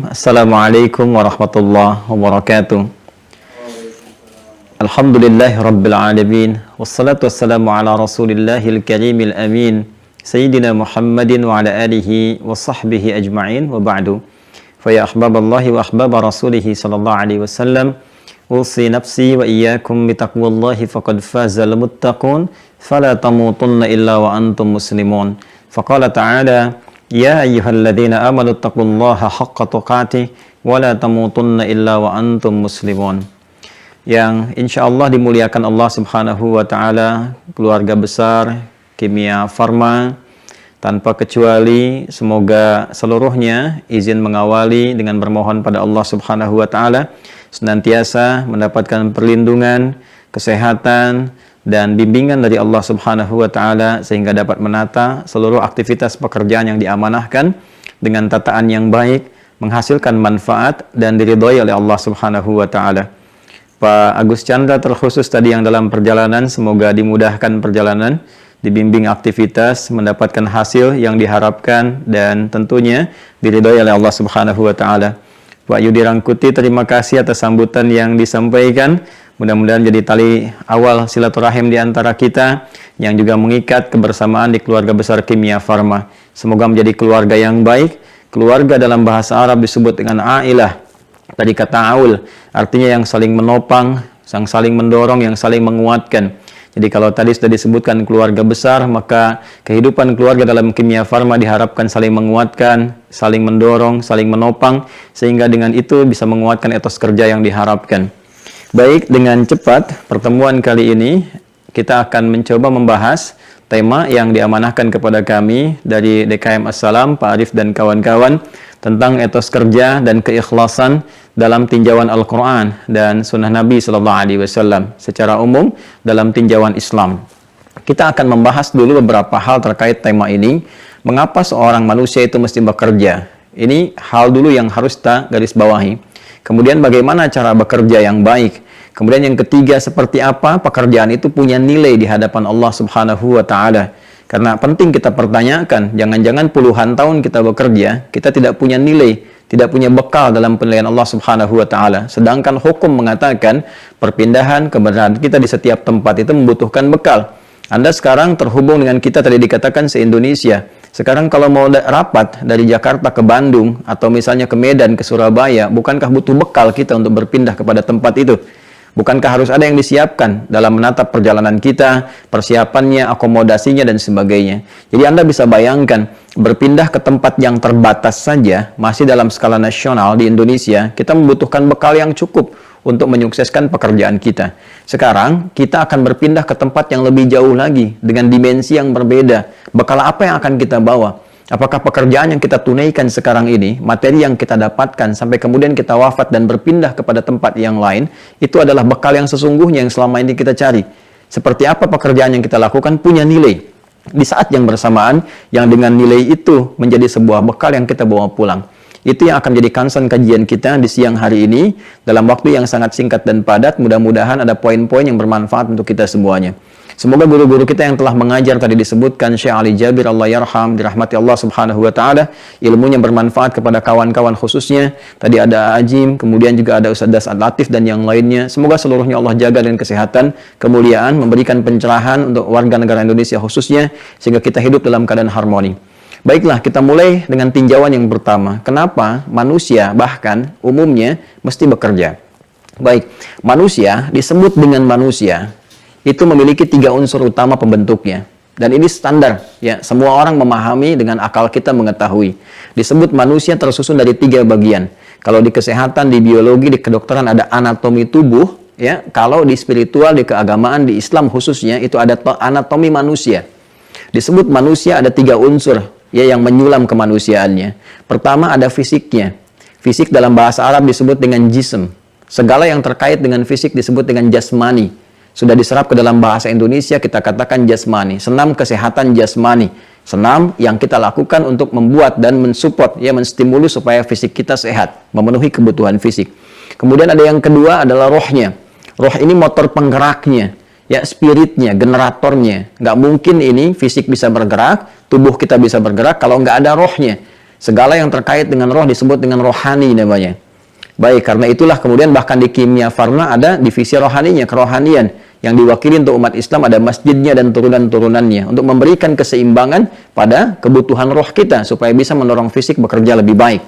Assalamualaikum warahmatullahi wabarakatuh. Alhamdulillahi rabbil alamin. Wassalatu wassalamu ala rasulillahil karimil amin. Sayyidina Muhammadin wa ala alihi wa sahbihi ajma'in wa ba'du. Faya ahbaballahi wa ahbaba rasulihi sallallahu alaihi wasallam. Usi nafsi wa iyyakum bitaqwallahi faqad fazal muttaqun. Fala tamutunna illa wa antum muslimun. Faqala ta'ala Ya ayyuhalladzina amanu taqullaha haqqa tuqatih wa la tamutunna illa wa antum muslimun. Yang insyaallah dimuliakan Allah Subhanahu wa taala, keluarga besar Kimia Farma tanpa kecuali, semoga seluruhnya izin mengawali dengan bermohon pada Allah Subhanahu wa taala senantiasa mendapatkan perlindungan, kesehatan dan bimbingan dari Allah Subhanahu wa taala sehingga dapat menata seluruh aktivitas pekerjaan yang diamanahkan dengan tataan yang baik, menghasilkan manfaat dan diridhoi oleh Allah Subhanahu wa taala. Pak Agus Chandra terkhusus tadi yang dalam perjalanan, semoga dimudahkan perjalanan, dibimbing aktivitas, mendapatkan hasil yang diharapkan dan tentunya diridhoi oleh Allah Subhanahu wa taala. Pak Yudi Rangkuti, terima kasih atas sambutan yang disampaikan. Mudah-mudahan jadi tali awal silaturahim di antara kita yang juga mengikat kebersamaan di keluarga besar Kimia Farma. Semoga menjadi keluarga yang baik. Keluarga dalam bahasa Arab disebut dengan ailah. Tadi kata aul, artinya yang saling menopang, yang saling mendorong, yang saling menguatkan. Jadi kalau tadi sudah disebutkan keluarga besar, maka kehidupan keluarga dalam Kimia Farma diharapkan saling menguatkan, saling mendorong, saling menopang, sehingga dengan itu bisa menguatkan etos kerja yang diharapkan. Baik, dengan cepat pertemuan kali ini kita akan mencoba membahas tema yang diamanahkan kepada kami dari DKM Assalam, Pak Arif dan kawan-kawan, tentang etos kerja dan keikhlasan dalam tinjauan Al-Quran dan Sunnah Nabi Sallallahu Alaihi Wasallam secara umum dalam tinjauan Islam. Kita akan membahas dulu beberapa hal terkait tema ini. Mengapa seorang manusia itu mesti bekerja? Ini hal dulu yang harus kita garis bawahi. Kemudian bagaimana cara bekerja yang baik? Kemudian yang ketiga, seperti apa pekerjaan itu punya nilai di hadapan Allah Subhanahu wa taala? Karena penting kita pertanyakan, jangan-jangan puluhan tahun kita bekerja, kita tidak punya nilai, tidak punya bekal dalam penilaian Allah Subhanahu wa taala. Sedangkan hukum mengatakan perpindahan keberadaan kita di setiap tempat itu membutuhkan bekal. Anda sekarang terhubung dengan kita, tadi dikatakan se-Indonesia. Sekarang kalau mau rapat dari Jakarta ke Bandung atau misalnya ke Medan, ke Surabaya, bukankah butuh bekal kita untuk berpindah kepada tempat itu? Bukankah harus ada yang disiapkan dalam menatap perjalanan kita, persiapannya, akomodasinya, dan sebagainya? Jadi Anda bisa bayangkan, berpindah ke tempat yang terbatas saja, masih dalam skala nasional di Indonesia, kita membutuhkan bekal yang cukup untuk menyukseskan pekerjaan kita. Sekarang, kita akan berpindah ke tempat yang lebih jauh lagi, dengan dimensi yang berbeda. Bekal apa yang akan kita bawa? Apakah pekerjaan yang kita tunaikan sekarang ini, materi yang kita dapatkan sampai kemudian kita wafat dan berpindah kepada tempat yang lain, itu adalah bekal yang sesungguhnya yang selama ini kita cari. Seperti apa pekerjaan yang kita lakukan punya nilai. Di saat yang bersamaan, yang dengan nilai itu menjadi sebuah bekal yang kita bawa pulang. Itu yang akan menjadi concern kajian kita di siang hari ini, dalam waktu yang sangat singkat dan padat. Mudah-mudahan ada poin-poin yang bermanfaat untuk kita semuanya. Semoga guru-guru kita yang telah mengajar tadi disebutkan Syekh Ali Jabir Allah yarham, dirahmati Allah Subhanahu wa taala, ilmunya bermanfaat kepada kawan-kawan khususnya. Tadi ada Ajim, kemudian juga ada Ustaz Das'ad Latif dan yang lainnya. Semoga seluruhnya Allah jaga dengan kesehatan, kemuliaan, memberikan pencerahan untuk warga negara Indonesia khususnya sehingga kita hidup dalam keadaan harmoni. Baiklah, kita mulai dengan tinjauan yang pertama. Kenapa manusia bahkan umumnya mesti bekerja? Baik, manusia disebut dengan manusia itu memiliki 3 unsur utama pembentuknya. Dan ini standar, ya, semua orang memahami, dengan akal kita mengetahui. Disebut manusia tersusun dari 3 bagian. Kalau di kesehatan, di biologi, di kedokteran ada anatomi tubuh, ya. Kalau di spiritual, di keagamaan, di Islam khususnya itu ada anatomi manusia. Disebut manusia ada 3 unsur, ya, yang menyulam kemanusiaannya. Pertama ada fisiknya. Fisik dalam bahasa Arab disebut dengan jism. Segala yang terkait dengan fisik disebut dengan jasmani. Sudah diserap ke dalam bahasa Indonesia, kita katakan jasmani. Senam kesehatan jasmani. Senam yang kita lakukan untuk membuat dan mensupport, ya, menstimulus supaya fisik kita sehat, memenuhi kebutuhan fisik. Kemudian ada yang kedua adalah rohnya. Roh ini motor penggeraknya, ya, spiritnya, generatornya. Nggak mungkin ini fisik bisa bergerak, tubuh kita bisa bergerak kalau nggak ada rohnya. Segala yang terkait dengan roh disebut dengan rohani namanya. Baik, karena itulah kemudian bahkan di kimia farma ada divisi rohaninya, kerohanian, yang diwakili untuk umat Islam ada masjidnya dan turunan-turunannya untuk memberikan keseimbangan pada kebutuhan roh kita supaya bisa mendorong fisik bekerja lebih baik.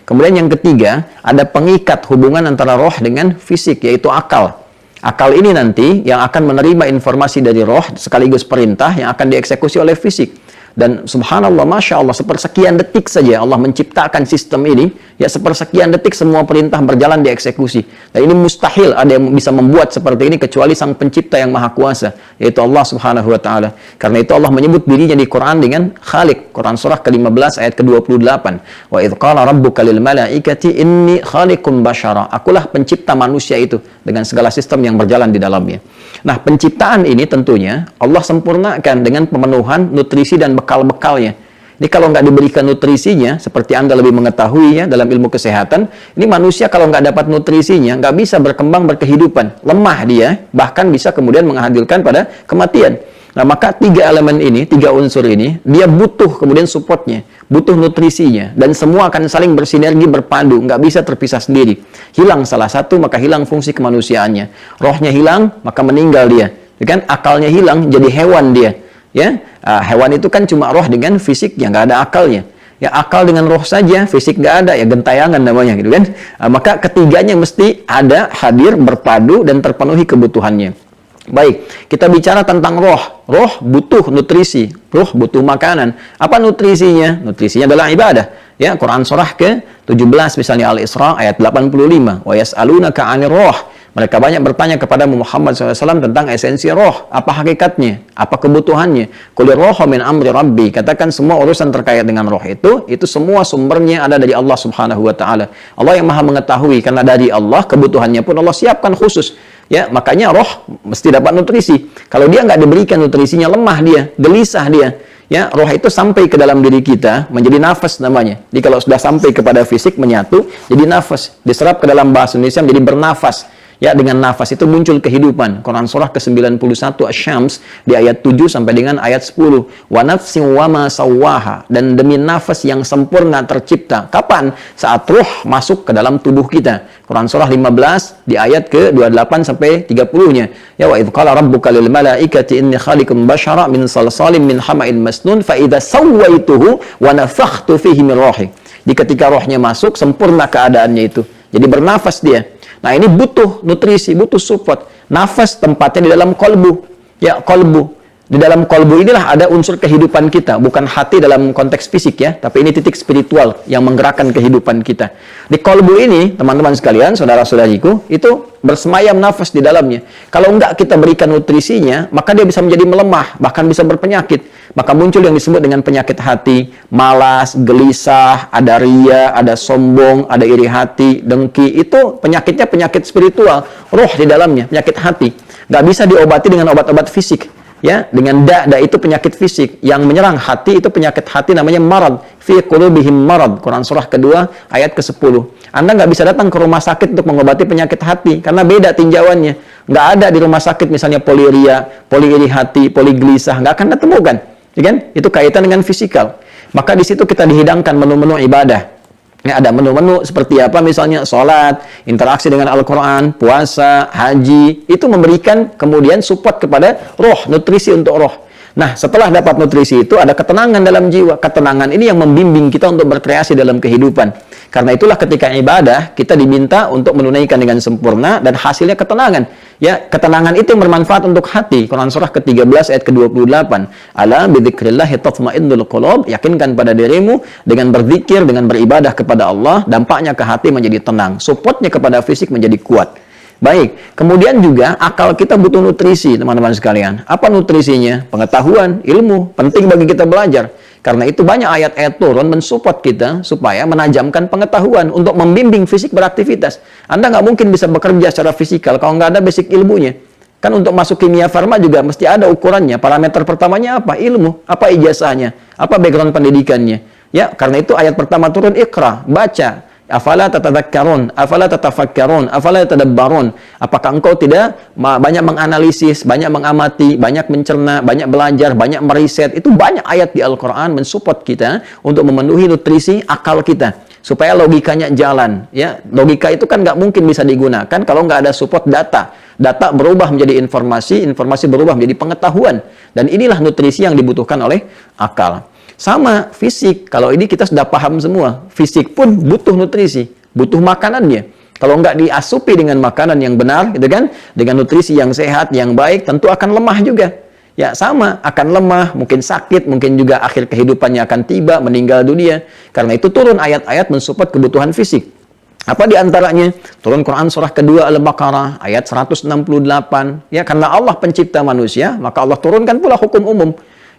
Kemudian yang ketiga, ada pengikat hubungan antara roh dengan fisik, yaitu akal. Akal ini nanti yang akan menerima informasi dari roh sekaligus perintah yang akan dieksekusi oleh fisik. Dan subhanallah, Masya Allah, sepersekian detik saja Allah menciptakan sistem ini, ya sepersekian detik semua perintah berjalan dieksekusi. Dan ini mustahil ada yang bisa membuat seperti ini kecuali sang pencipta yang maha kuasa, yaitu Allah subhanahu wa ta'ala. Karena itu Allah menyebut dirinya di Quran dengan Khaliq. Quran surah ke-15 ayat ke-28. Wa idh qala rabbuka lil malaikati inni khaliqun basyara. Akulah pencipta manusia itu dengan segala sistem yang berjalan di dalamnya. Nah, penciptaan ini tentunya Allah sempurnakan dengan pemenuhan nutrisi dan bekal-bekalnya. Ini kalau nggak diberikan nutrisinya, seperti Anda lebih mengetahui ya dalam ilmu kesehatan, ini manusia kalau nggak dapat nutrisinya, nggak bisa berkembang berkehidupan. Lemah dia, bahkan bisa kemudian menghadirkan pada kematian. Nah, maka tiga elemen ini, tiga unsur ini, dia butuh kemudian supportnya, butuh nutrisinya, dan semua akan saling bersinergi, berpadu, nggak bisa terpisah sendiri. Hilang salah satu, maka hilang fungsi kemanusiaannya. Rohnya hilang, maka meninggal dia. Kan akalnya hilang, jadi hewan dia. Ya, hewan itu kan cuma roh dengan fisik yang nggak ada akalnya. Ya, akal dengan roh saja, fisik nggak ada, ya gentayangan namanya, gitu kan. Maka ketiganya mesti ada, hadir, berpadu, dan terpenuhi kebutuhannya. Baik, kita bicara tentang roh. Roh butuh nutrisi, roh butuh makanan. Apa nutrisinya? Nutrisinya adalah ibadah. Ya, Quran surah ke-17 misalnya Al-Isra ayat 85. Wa yas'alunaka 'anir roh. Mereka banyak bertanya kepada Muhammad SAW tentang esensi roh. Apa hakikatnya? Apa kebutuhannya? Qulir roho min amri rabbi. Katakan semua urusan terkait dengan roh itu semua sumbernya ada dari Allah Subhanahu wa ta'ala. Allah yang maha mengetahui, karena dari Allah kebutuhannya pun Allah siapkan khusus. Ya, makanya roh mesti dapat nutrisi. Kalau dia nggak diberikan nutrisinya, lemah dia, gelisah dia. Ya, roh itu sampai ke dalam diri kita, menjadi nafas namanya. Jadi kalau sudah sampai kepada fisik, menyatu, jadi nafas. Diserap ke dalam bahasa Indonesia menjadi bernafas. Ya, dengan nafas itu muncul kehidupan. Quran surah ke-91 Asy-Syams di ayat 7 sampai dengan ayat 10. Wa nafsin wa ma sawwaha, dan demi nafas yang sempurna tercipta. Kapan? Saat ruh masuk ke dalam tubuh kita. Quran surah 15 di ayat ke-28 sampai 30-nya. Ya, wa idz qala rabbuka lil malaikati inni khaliqun basyara min salsalin min hama'in masnun fa idza sawaituhu wa nafakhtu fihi min ruhi. Di ketika rohnya masuk, sempurna keadaannya itu. Jadi bernafas dia. Nah, ini butuh nutrisi, butuh support. Nafas tempatnya di dalam kolbu. Ya, kolbu. Di dalam kolbu inilah ada unsur kehidupan kita. Bukan hati dalam konteks fisik ya. Tapi ini titik spiritual yang menggerakkan kehidupan kita. Di kolbu ini, teman-teman sekalian, saudara-saudariku, itu bersemayam nafas di dalamnya. Kalau enggak kita berikan nutrisinya, maka dia bisa menjadi melemah. Bahkan bisa berpenyakit. Maka muncul yang disebut dengan penyakit hati, malas, gelisah, ada ria, ada sombong, ada iri hati, dengki. Itu penyakitnya penyakit spiritual, roh di dalamnya, penyakit hati. Nggak bisa diobati dengan obat-obat fisik. Ya, dengan itu penyakit fisik. Yang menyerang hati itu penyakit hati namanya marad. Fi qulubihim marad. Quran surah kedua ayat ke-10. Anda nggak bisa datang ke rumah sakit untuk mengobati penyakit hati karena beda tinjauannya. Nggak ada di rumah sakit misalnya poliria, poli iri hati, poli gelisah, nggak akan ditemukan. Ya kan? Itu kaitan dengan fisikal. Maka di situ kita dihidangkan menu-menu ibadah. Ya, ada menu-menu seperti apa misalnya sholat, interaksi dengan Al-Quran, puasa, haji. Itu memberikan kemudian support kepada roh, nutrisi untuk roh. Nah, setelah dapat nutrisi itu ada ketenangan dalam jiwa. Ketenangan ini yang membimbing kita untuk berkreasi dalam kehidupan. Karena itulah ketika ibadah, kita diminta untuk menunaikan dengan sempurna dan hasilnya ketenangan. Ya, ketenangan itu yang bermanfaat untuk hati. Quran surah ke-13 ayat ke-28. Ala bidzikrillahi tatma'innul qulub. Yakinkan pada dirimu dengan berzikir, dengan beribadah kepada Allah, dampaknya ke hati menjadi tenang. Supportnya kepada fisik menjadi kuat. Baik, kemudian juga akal kita butuh nutrisi, teman-teman sekalian. Apa nutrisinya? Pengetahuan, ilmu, penting bagi kita belajar. Karena itu banyak ayat-ayat turun mensupport kita supaya menajamkan pengetahuan untuk membimbing fisik beraktivitas. Anda nggak mungkin bisa bekerja secara fisikal kalau nggak ada basic ilmunya. Kan untuk masuk kimia farma juga mesti ada ukurannya. Parameter pertamanya apa? Ilmu. Apa ijazahnya? Apa background pendidikannya? Ya, karena itu ayat pertama turun Iqra, baca. Afala tatadzakkarun, afala tatafakkarun, afala tadabbarun. Apakah engkau tidak banyak menganalisis, banyak mengamati, banyak mencerna, banyak belajar, banyak meriset? Itu banyak ayat di Al-Qur'an mensupport kita untuk memenuhi nutrisi akal kita supaya logikanya jalan, ya. Logika itu kan nggak mungkin bisa digunakan kalau nggak ada support data. Data berubah menjadi informasi, informasi berubah menjadi pengetahuan. Dan inilah nutrisi yang dibutuhkan oleh akal. Sama fisik, kalau ini kita sudah paham semua. Fisik pun butuh nutrisi, butuh makanannya. Kalau nggak diasupi dengan makanan yang benar, gitu kan, dengan nutrisi yang sehat, yang baik, tentu akan lemah juga. Ya sama, akan lemah, mungkin sakit, mungkin juga akhir kehidupannya akan tiba, meninggal dunia. Karena itu turun ayat-ayat mensupport kebutuhan fisik. Apa di antaranya? Turun Quran surah kedua Al-Baqarah ayat 168. Ya, karena Allah pencipta manusia, maka Allah turunkan pula hukum umum.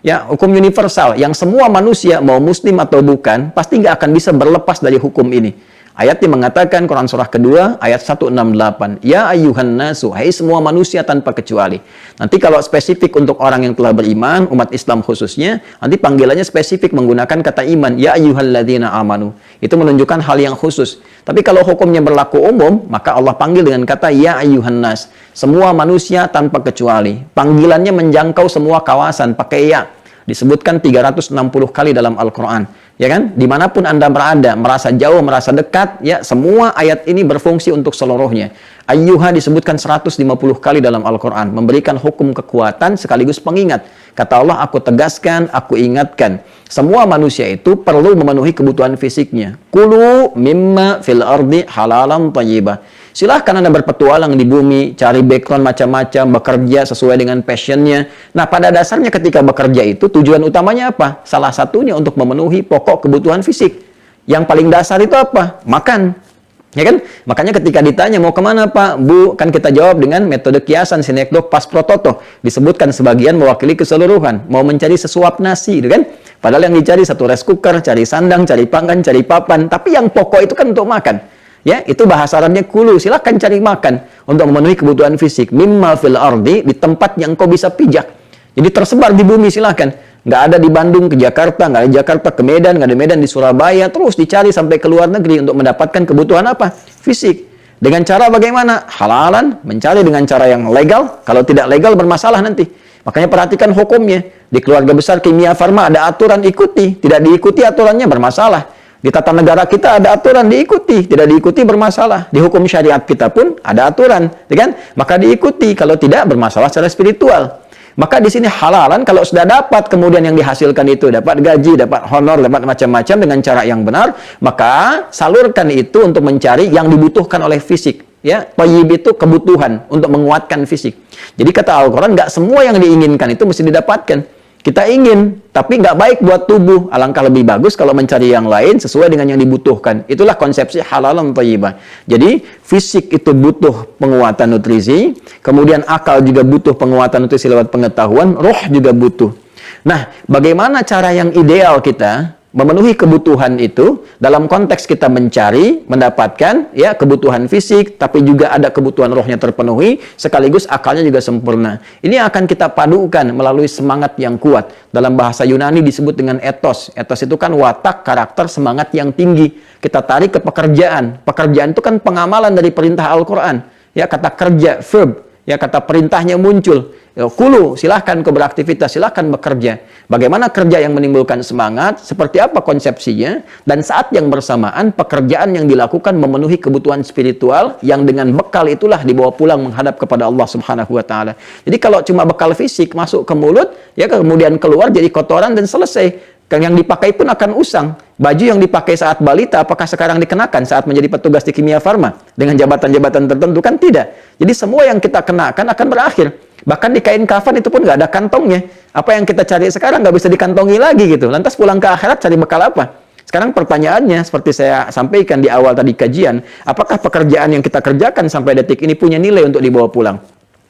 Ya, hukum universal yang semua manusia mau muslim atau bukan pasti nggak akan bisa berlepas dari hukum ini. Ayat yang mengatakan Quran surah kedua ayat 168. Ya ayyuhan nasu, hai semua manusia tanpa kecuali. Nanti kalau spesifik untuk orang yang telah beriman, umat Islam khususnya, nanti panggilannya spesifik menggunakan kata iman. Ya ayyuhalladzina amanu. Itu menunjukkan hal yang khusus. Tapi kalau hukumnya berlaku umum, maka Allah panggil dengan kata ya ayyuhan nas. Semua manusia tanpa kecuali. Panggilannya menjangkau semua kawasan pakai ya. Disebutkan 360 kali dalam Al-Quran. Ya kan? Dimanapun Anda berada, merasa jauh, merasa dekat, ya semua ayat ini berfungsi untuk seluruhnya. Ayyuha disebutkan 150 kali dalam Al-Quran. Memberikan hukum kekuatan sekaligus pengingat. Kata Allah, aku tegaskan, aku ingatkan. Semua manusia itu perlu memenuhi kebutuhan fisiknya. Kulu mimma fil ardi halalan thayyibah. Silahkan Anda berpetualang di bumi, cari background macam-macam, bekerja sesuai dengan passionnya. Nah, pada dasarnya ketika bekerja itu tujuan utamanya apa? Salah satunya untuk memenuhi pokok kebutuhan fisik. Yang paling dasar itu apa? Makan. Ya kan? Makanya ketika ditanya mau kemana Pak, Bu, kan kita jawab dengan metode kiasan sinekdok pas prototo. Disebutkan sebagian mewakili keseluruhan. Mau mencari sesuap nasi, gitu kan? Padahal yang dicari satu rice cooker, cari sandang, cari panggan, cari papan. Tapi yang pokok itu kan untuk makan. Ya, itu bahasa Arabnya kulu. Silahkan cari makan untuk memenuhi kebutuhan fisik. Mimma fil ardi, di tempat yang kau bisa pijak. Jadi tersebar di bumi silahkan. Nggak ada di Bandung ke Jakarta, nggak ada di Jakarta ke Medan, nggak ada Medan di Surabaya. Terus dicari sampai ke luar negeri untuk mendapatkan kebutuhan apa? Fisik. Dengan cara bagaimana? Halalan, mencari dengan cara yang legal. Kalau tidak legal bermasalah nanti. Makanya perhatikan hukumnya. Di keluarga besar kimia farma ada aturan ikuti. Tidak diikuti aturannya bermasalah. Di tata negara kita ada aturan diikuti, tidak diikuti bermasalah. Di hukum syariat kita pun ada aturan, kan? Maka diikuti, kalau tidak bermasalah secara spiritual. Maka di sini halalan kalau sudah dapat kemudian yang dihasilkan itu dapat gaji, dapat honor, dapat macam-macam dengan cara yang benar, maka salurkan itu untuk mencari yang dibutuhkan oleh fisik. Ya, thayyib itu kebutuhan untuk menguatkan fisik. Jadi kata Al-Quran, nggak semua yang diinginkan itu mesti didapatkan. Kita ingin, tapi nggak baik buat tubuh. Alangkah lebih bagus kalau mencari yang lain sesuai dengan yang dibutuhkan. Itulah konsepsi halalan thayyibah. Jadi, fisik itu butuh penguatan nutrisi, kemudian akal juga butuh penguatan nutrisi lewat pengetahuan, roh juga butuh. Nah, bagaimana cara yang ideal kita memenuhi kebutuhan itu dalam konteks kita mencari, mendapatkan ya kebutuhan fisik, tapi juga ada kebutuhan rohnya terpenuhi, sekaligus akalnya juga sempurna. Ini akan kita padukan melalui semangat yang kuat. Dalam bahasa Yunani disebut dengan ethos. Ethos itu kan watak, karakter, semangat yang tinggi. Kita tarik ke pekerjaan. Pekerjaan itu kan pengamalan dari perintah Al-Quran. Ya, kata kerja, verb. Ya, kata perintahnya muncul. Kulu, silahkan kau beraktivitas, silahkan bekerja. Bagaimana kerja yang menimbulkan semangat, seperti apa konsepsinya, dan saat yang bersamaan pekerjaan yang dilakukan memenuhi kebutuhan spiritual yang dengan bekal itulah dibawa pulang menghadap kepada Allah Subhanahu wa taala. Jadi kalau cuma bekal fisik masuk ke mulut, ya kemudian keluar jadi kotoran dan selesai. Yang dipakai pun akan usang. Baju yang dipakai saat balita, apakah sekarang dikenakan saat menjadi petugas di kimia farma? Dengan jabatan-jabatan tertentu kan tidak. Jadi semua yang kita kenakan akan berakhir. Bahkan di kain kafan itu pun nggak ada kantongnya. Apa yang kita cari sekarang nggak bisa dikantongi lagi gitu. Lantas pulang ke akhirat cari bekal apa? Sekarang pertanyaannya, seperti saya sampaikan di awal tadi kajian, apakah pekerjaan yang kita kerjakan sampai detik ini punya nilai untuk dibawa pulang?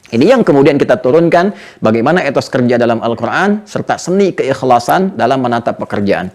Ini yang kemudian kita turunkan bagaimana etos kerja dalam Al-Quran serta seni keikhlasan dalam menatap pekerjaan.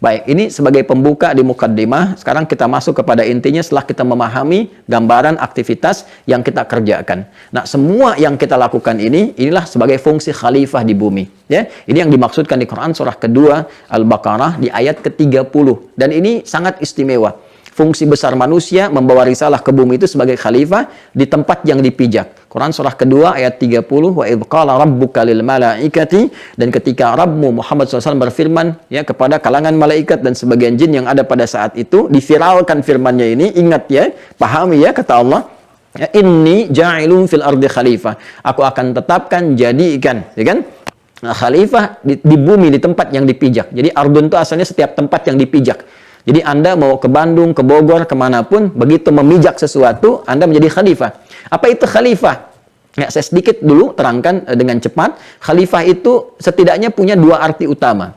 Baik, ini sebagai pembuka di mukaddimah. Sekarang kita masuk kepada intinya setelah kita memahami gambaran aktivitas yang kita kerjakan. Nah, semua yang kita lakukan inilah sebagai fungsi khalifah di bumi. Ya, ini yang dimaksudkan di Quran surah kedua Al-Baqarah di ayat ke-30. Dan ini sangat istimewa. Fungsi besar manusia membawa risalah ke bumi itu sebagai khalifah di tempat yang dipijak. Quran surah kedua ayat 30, wa idh qala rabbuka lil malaikati, dan ketika Rabbmu Muhammad SAW berfirman ya kepada kalangan malaikat dan sebagian jin yang ada pada saat itu, diviralkan firman-Nya ini, ingat ya, pahami ya kata Allah, ya, inni ja'ilun fil ardi khalifah. Aku akan tetapkan, jadikan, ya kan? Nah, khalifah di bumi, di tempat yang dipijak. Jadi ardun itu asalnya setiap tempat yang dipijak. Jadi Anda mau ke Bandung, ke Bogor, kemanapun, begitu memijak sesuatu, Anda menjadi khalifah. Apa itu khalifah? Ya, saya sedikit dulu terangkan dengan cepat. Khalifah itu setidaknya punya dua arti utama.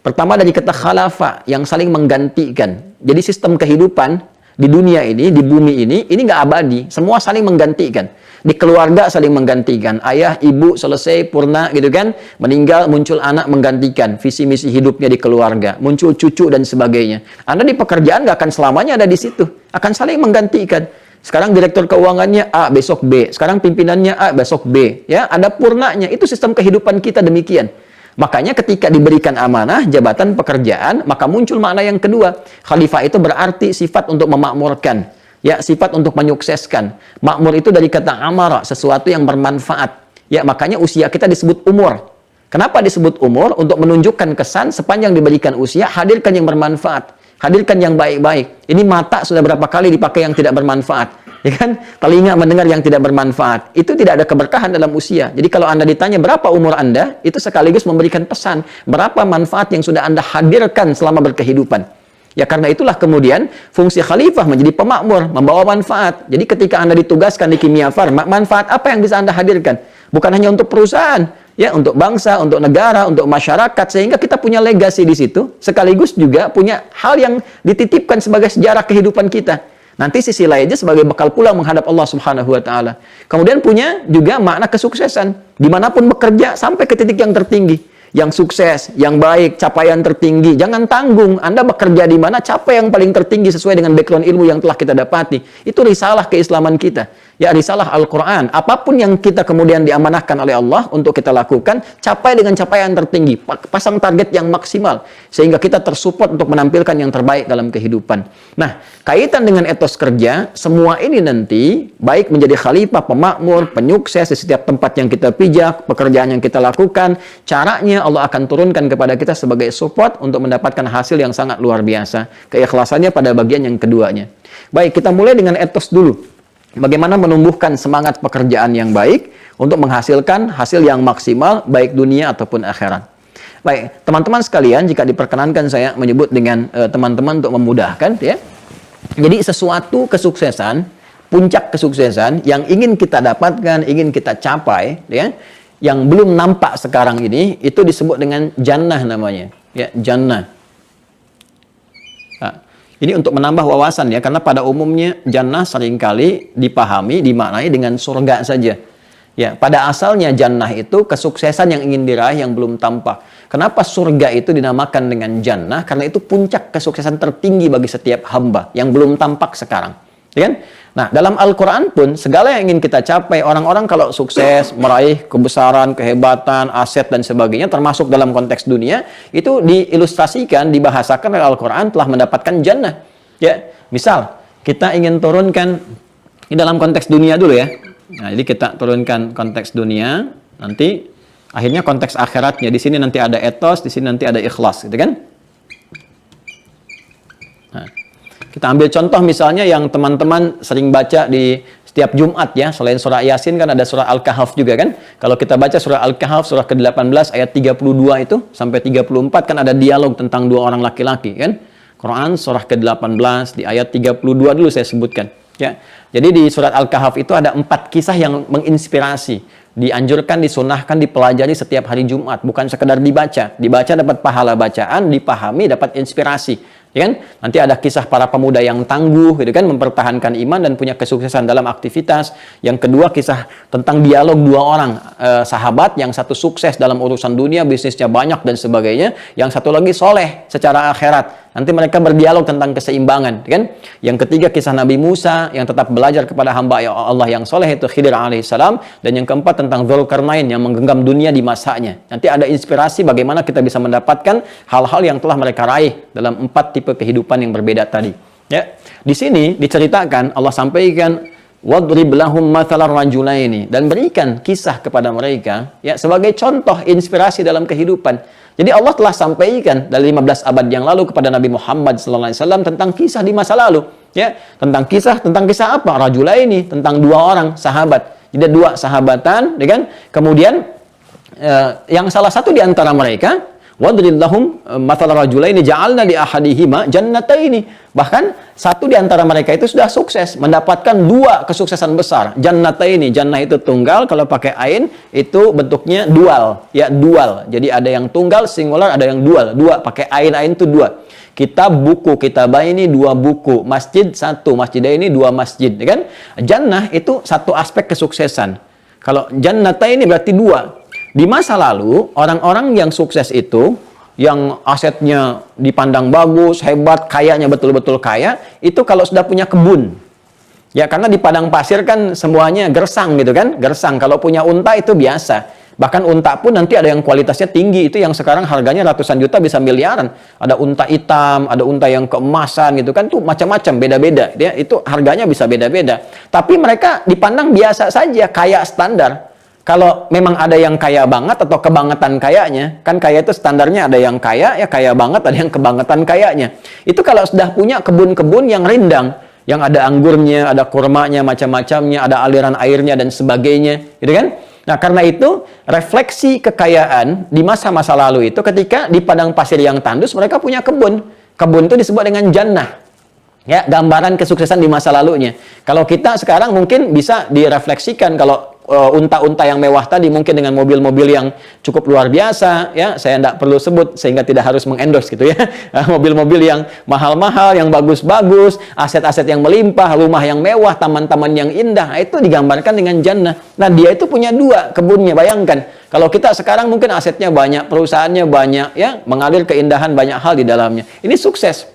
Pertama dari kata khalafa, yang saling menggantikan. Jadi sistem kehidupan di dunia ini, di bumi ini nggak abadi. Semua saling menggantikan. Di keluarga saling menggantikan. Ayah, ibu selesai, purna gitu kan. Meninggal, muncul anak menggantikan. Visi misi hidupnya di keluarga. Muncul cucu dan sebagainya. Anda di pekerjaan nggak akan selamanya ada di situ. Akan saling menggantikan. Sekarang direktur keuangannya A, besok B. Sekarang pimpinannya A, besok B. Ya, ada purnanya. Itu sistem kehidupan kita demikian. Makanya ketika diberikan amanah, jabatan pekerjaan, maka muncul makna yang kedua. Khalifah itu berarti sifat untuk memakmurkan. Ya, sifat untuk menyukseskan. Makmur itu dari kata amara, sesuatu yang bermanfaat. Ya, makanya usia kita disebut umur. Kenapa disebut umur? Untuk menunjukkan kesan sepanjang diberikan usia, hadirkan yang bermanfaat. Hadirkan yang baik-baik. Ini mata sudah berapa kali dipakai yang tidak bermanfaat. Ya kan? Telinga mendengar yang tidak bermanfaat. Itu tidak ada keberkahan dalam usia. Jadi kalau Anda ditanya berapa umur Anda, itu sekaligus memberikan pesan. Berapa manfaat yang sudah Anda hadirkan selama berkehidupan. Ya karena itulah kemudian fungsi khalifah menjadi pemakmur, membawa manfaat. Jadi ketika Anda ditugaskan di Kimia Farma, manfaat apa yang bisa Anda hadirkan? Bukan hanya untuk perusahaan, ya untuk bangsa, untuk negara, untuk masyarakat, sehingga kita punya legasi di situ, sekaligus juga punya hal yang dititipkan sebagai sejarah kehidupan kita. Nanti sisi lainnya sebagai bekal pulang menghadap Allah Subhanahu wa taala. Kemudian punya juga makna kesuksesan, dimanapun bekerja sampai ke titik yang tertinggi. Yang sukses, yang baik, capaian tertinggi. Jangan tanggung, Anda bekerja di mana, capai yang paling tertinggi sesuai dengan background ilmu yang telah kita dapati. Itu risalah keislaman kita. Ya, risalah Al-Quran. Apapun yang kita kemudian diamanahkan oleh Allah untuk kita lakukan, capai dengan capaian tertinggi. Pasang target yang maksimal. Sehingga kita tersupport untuk menampilkan yang terbaik dalam kehidupan. Nah, kaitan dengan etos kerja, semua ini nanti, baik menjadi khalifah, pemakmur, penyukses di setiap tempat yang kita pijak, pekerjaan yang kita lakukan, caranya Allah akan turunkan kepada kita sebagai support untuk mendapatkan hasil yang sangat luar biasa. Keikhlasannya pada bagian yang keduanya. Baik, kita mulai dengan etos dulu. Bagaimana menumbuhkan semangat pekerjaan yang baik untuk menghasilkan hasil yang maksimal baik dunia ataupun akhirat. Baik, teman-teman sekalian, jika diperkenankan saya menyebut dengan teman-teman untuk memudahkan ya. Jadi sesuatu kesuksesan, puncak kesuksesan yang ingin kita dapatkan, ingin kita capai ya, yang belum nampak sekarang ini, itu disebut dengan jannah namanya. Ya, jannah. Nah, ini untuk menambah wawasan ya, karena pada umumnya jannah seringkali dipahami, dimaknai dengan surga saja. Ya, pada asalnya jannah itu kesuksesan yang ingin diraih yang belum tampak. Kenapa surga itu dinamakan dengan jannah? Karena itu puncak kesuksesan tertinggi bagi setiap hamba yang belum tampak sekarang. Ya kan? Nah, dalam Al-Quran pun, segala yang ingin kita capai, orang-orang kalau sukses, meraih kebesaran, kehebatan, aset, dan sebagainya, termasuk dalam konteks dunia, itu diilustrasikan, dibahasakan oleh Al-Quran telah mendapatkan jannah. Ya, misal, kita ingin turunkan, ini dalam konteks dunia dulu ya. Nah, jadi kita turunkan konteks dunia, nanti akhirnya konteks akhiratnya. Di sini nanti ada etos, di sini nanti ada ikhlas, gitu kan? Nah, kita ambil contoh misalnya yang teman-teman sering baca di setiap Jumat ya, selain surah Yasin kan ada surah Al-Kahf juga kan. Kalau kita baca surah Al-Kahf surah ke-18 ayat 32 itu sampai 34 kan ada dialog tentang dua orang laki-laki kan. Quran surah ke-18 di ayat 32 dulu saya sebutkan ya. Jadi di surat Al-Kahf itu ada 4 kisah yang menginspirasi. Dianjurkan, disunahkan, dipelajari setiap hari Jumat, bukan sekedar dibaca. Dibaca dapat pahala bacaan, dipahami dapat inspirasi. Ya kan? Nanti ada kisah para pemuda yang tangguh gitu kan, mempertahankan iman dan punya kesuksesan dalam aktivitas. Yang kedua kisah tentang dialog dua orang sahabat, yang satu sukses dalam urusan dunia, bisnisnya banyak dan sebagainya, yang satu lagi soleh secara akhirat. Nanti mereka berdialog tentang keseimbangan, kan? Yang ketiga kisah Nabi Musa yang tetap belajar kepada hamba Allah yang soleh itu Khidir alaihissalam, dan yang keempat tentang Dzulkarnain yang menggenggam dunia di masanya. Nanti ada inspirasi bagaimana kita bisa mendapatkan hal-hal yang telah mereka raih dalam 4 tipe kehidupan yang berbeda tadi. Ya, di sini diceritakan Allah sampaikan wadrib lahum mathalar rajulaini, dan berikan kisah kepada mereka ya sebagai contoh inspirasi dalam kehidupan. Jadi Allah telah sampaikan dari 15 abad yang lalu kepada Nabi Muhammad SAW tentang kisah di masa lalu ya, tentang kisah apa? Rajulaini, tentang dua orang sahabat. Jadi dua sahabatan ya kan? Kemudian yang salah satu di antara mereka wadrib lahum mathalar rajulaini ja'alna li ahadihima jannataini. Bahkan satu di antara mereka itu sudah sukses mendapatkan dua kesuksesan besar. Jannataini, jannah itu tunggal, kalau pakai ain itu bentuknya dual, ya dual. Jadi ada yang tunggal singular, ada yang dual. Dua pakai ain itu dua. Kitab buku, kitabaini dua buku, masjid satu, masjidaini dua masjid, ya kan? Jannah itu satu aspek kesuksesan. Kalau jannataini berarti dua. Di masa lalu, orang-orang yang sukses itu, yang asetnya dipandang bagus, hebat, kayanya betul-betul kaya, itu kalau sudah punya kebun. Ya, karena di padang pasir kan semuanya gersang gitu kan, gersang. Kalau punya unta itu biasa. Bahkan unta pun nanti ada yang kualitasnya tinggi, itu yang sekarang harganya ratusan juta bisa miliaran. Ada unta hitam, ada unta yang keemasan gitu kan, tuh macam-macam, beda-beda. Ya, itu harganya bisa beda-beda. Tapi mereka dipandang biasa saja, kaya standar. Kalau memang ada yang kaya banget atau kebangetan kayanya, kan kaya itu standarnya ada yang kaya, ya kaya banget, ada yang kebangetan kayanya. Itu kalau sudah punya kebun-kebun yang rindang, yang ada anggurnya, ada kurmanya, macam-macamnya, ada aliran airnya dan sebagainya, gitu kan? Nah, karena itu refleksi kekayaan di masa-masa lalu itu ketika di padang pasir yang tandus mereka punya kebun. Kebun itu disebut dengan jannah. Ya, gambaran kesuksesan di masa lalunya. Kalau kita sekarang mungkin bisa direfleksikan kalau unta-unta yang mewah tadi mungkin dengan mobil-mobil yang cukup luar biasa ya, saya tidak perlu sebut sehingga tidak harus mengendorse gitu ya. Mobil-mobil yang mahal-mahal, yang bagus-bagus, aset-aset yang melimpah, rumah yang mewah, taman-taman yang indah, itu digambarkan dengan jannah. Nah, dia itu punya dua kebunnya, bayangkan. Kalau kita sekarang mungkin asetnya banyak, perusahaannya banyak ya, mengalir keindahan banyak hal di dalamnya. Ini sukses.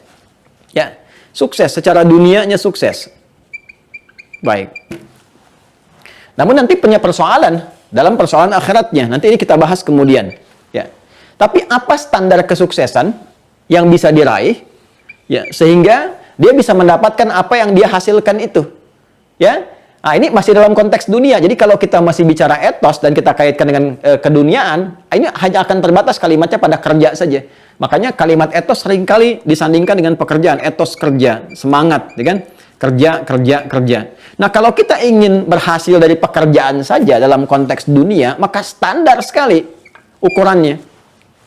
Ya, sukses secara dunianya, sukses. Baik. Namun nanti punya persoalan dalam persoalan akhiratnya. Nanti ini kita bahas kemudian. Ya. Tapi apa standar kesuksesan yang bisa diraih? Ya, sehingga dia bisa mendapatkan apa yang dia hasilkan itu. Ya. Nah, ini masih dalam konteks dunia. Jadi kalau kita masih bicara etos dan kita kaitkan dengan keduniaan, ini hanya akan terbatas kalimatnya pada kerja saja. Makanya kalimat etos seringkali disandingkan dengan pekerjaan. Etos kerja, semangat, ya kan? Kerja, kerja, kerja. Nah, kalau kita ingin berhasil dari pekerjaan saja dalam konteks dunia, maka standar sekali ukurannya.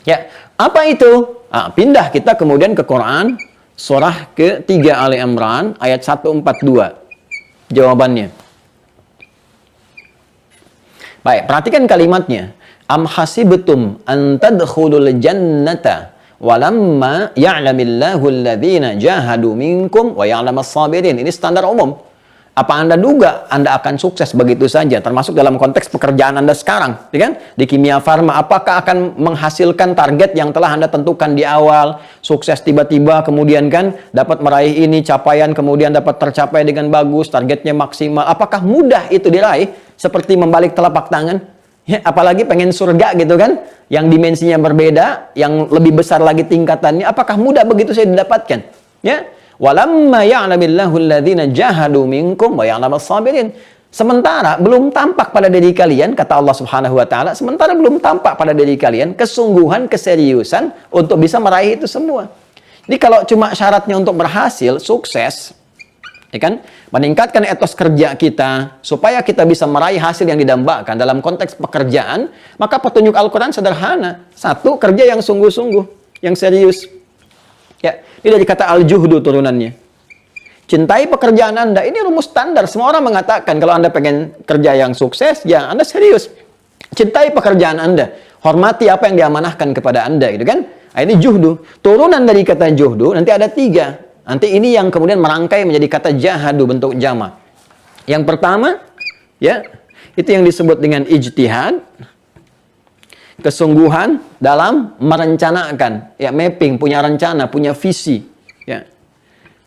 Ya, apa itu? Nah, pindah kita kemudian ke Quran, surah ke-3 Ali Imran, ayat 142. Jawabannya. Baik, perhatikan kalimatnya. Am hasibtum an tadkhulul jannata walamma ya'lamillahu alladhina jahadu minkum wa ya'lamas sabirin. Ini standar umum. Apa Anda duga Anda akan sukses begitu saja, termasuk dalam konteks pekerjaan Anda sekarang, ya kan? Di kimia farma, apakah akan menghasilkan target yang telah Anda tentukan di awal, sukses tiba-tiba, kemudian kan dapat meraih ini, capaian kemudian dapat tercapai dengan bagus, targetnya maksimal. Apakah mudah itu diraih seperti membalik telapak tangan? Ya, apalagi pengen surga gitu kan, yang dimensinya berbeda, yang lebih besar lagi tingkatannya, apakah mudah begitu saya didapatkan? Ya, walamma ya'lamillahu alladhina jahadu minkum wa ya'lamas sabirin. Sementara belum tampak pada diri kalian, kata Allah Subhanahu wa taala, sementara belum tampak pada diri kalian kesungguhan, keseriusan untuk bisa meraih itu semua. Jadi kalau cuma syaratnya untuk berhasil, sukses, ya kan? Meningkatkan etos kerja kita supaya kita bisa meraih hasil yang didambakan dalam konteks pekerjaan, maka petunjuk Al-Qur'an sederhana. Satu, kerja yang sungguh-sungguh, yang serius. Ya, ini dari kata al-juhdu turunannya. Cintai pekerjaan Anda. Ini rumus standar. Semua orang mengatakan kalau Anda pengen kerja yang sukses, ya Anda serius. Cintai pekerjaan Anda. Hormati apa yang diamanahkan kepada Anda, gitu kan? Nah, ini juhdu. Turunan dari kata juhdu nanti ada 3. Nanti ini yang kemudian merangkai menjadi kata jahadu, bentuk jama. Yang pertama, ya, itu yang disebut dengan ijtihad. Kesungguhan dalam merencanakan, ya, mapping, punya rencana, punya visi, ya.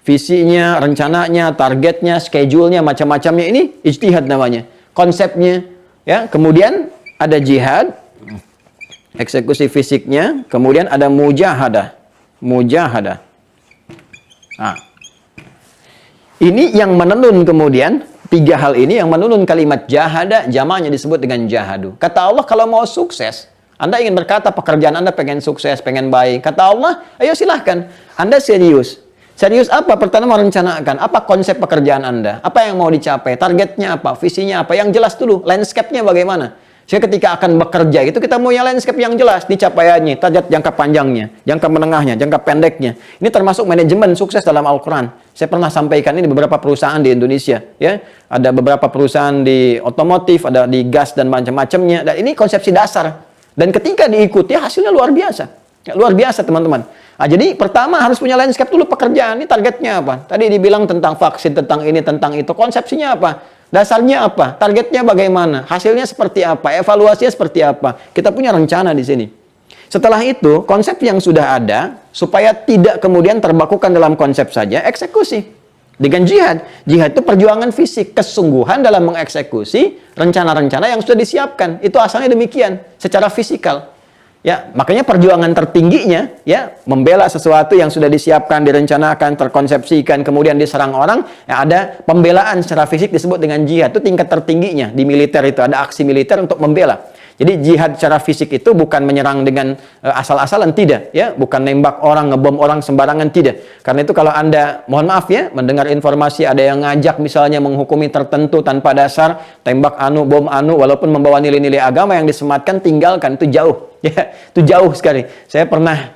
Visinya, rencananya, targetnya, schedule-nya, macam-macamnya, ini ijtihad namanya. Konsepnya, ya. Kemudian ada jihad, eksekusi fisiknya, kemudian ada mujahadah. Mujahadah. Nah, Ini yang menenun kemudian, tiga hal ini yang menenun kalimat jahada, jamaknya disebut dengan jahadu. Kata Allah, kalau mau sukses, Anda ingin berkata pekerjaan Anda pengen sukses, pengen baik. Kata Allah, ayo silahkan. Anda serius. Serius apa? Pertama merencanakan. Apa konsep pekerjaan Anda? Apa yang mau dicapai? Targetnya apa? Visinya apa? Yang jelas dulu. Landscape-nya bagaimana? Sehingga ketika akan bekerja itu kita punya landscape yang jelas, dicapaiannya, target jangka panjangnya, jangka menengahnya, jangka pendeknya. Ini termasuk manajemen sukses dalam Al-Quran. Saya pernah sampaikan ini di beberapa perusahaan di Indonesia. Ya, ada beberapa perusahaan di otomotif, ada di gas dan macam-macamnya. Dan ini konsepsi dasar. Dan ketika diikuti hasilnya luar biasa. Ya, luar biasa teman-teman. Nah, jadi pertama harus punya landscape dulu pekerjaan. Ini targetnya apa? Tadi dibilang tentang vaksin, tentang ini, tentang itu. Konsepsinya apa? Dasarnya apa? Targetnya bagaimana? Hasilnya seperti apa? Evaluasinya seperti apa? Kita punya rencana di sini. Setelah itu, konsep yang sudah ada, supaya tidak kemudian terbakukan dalam konsep saja, eksekusi. Dengan jihad. Jihad itu perjuangan fisik, kesungguhan dalam mengeksekusi rencana-rencana yang sudah disiapkan. Itu asalnya demikian, secara fisikal. Ya, makanya perjuangan tertingginya, ya, membela sesuatu yang sudah disiapkan, direncanakan, terkonsepsikan, kemudian diserang orang, ya, ada pembelaan secara fisik disebut dengan jihad. Itu tingkat tertingginya di militer itu, ada aksi militer untuk membela. Jadi jihad secara fisik itu bukan menyerang dengan asal-asalan, tidak, ya, bukan nembak orang, ngebom orang sembarangan, tidak. Karena itu kalau Anda, mohon maaf ya, mendengar informasi ada yang ngajak misalnya menghukumi tertentu tanpa dasar, tembak anu, bom anu, walaupun membawa nilai-nilai agama yang disematkan, tinggalkan, itu jauh. Ya, itu jauh sekali. Saya pernah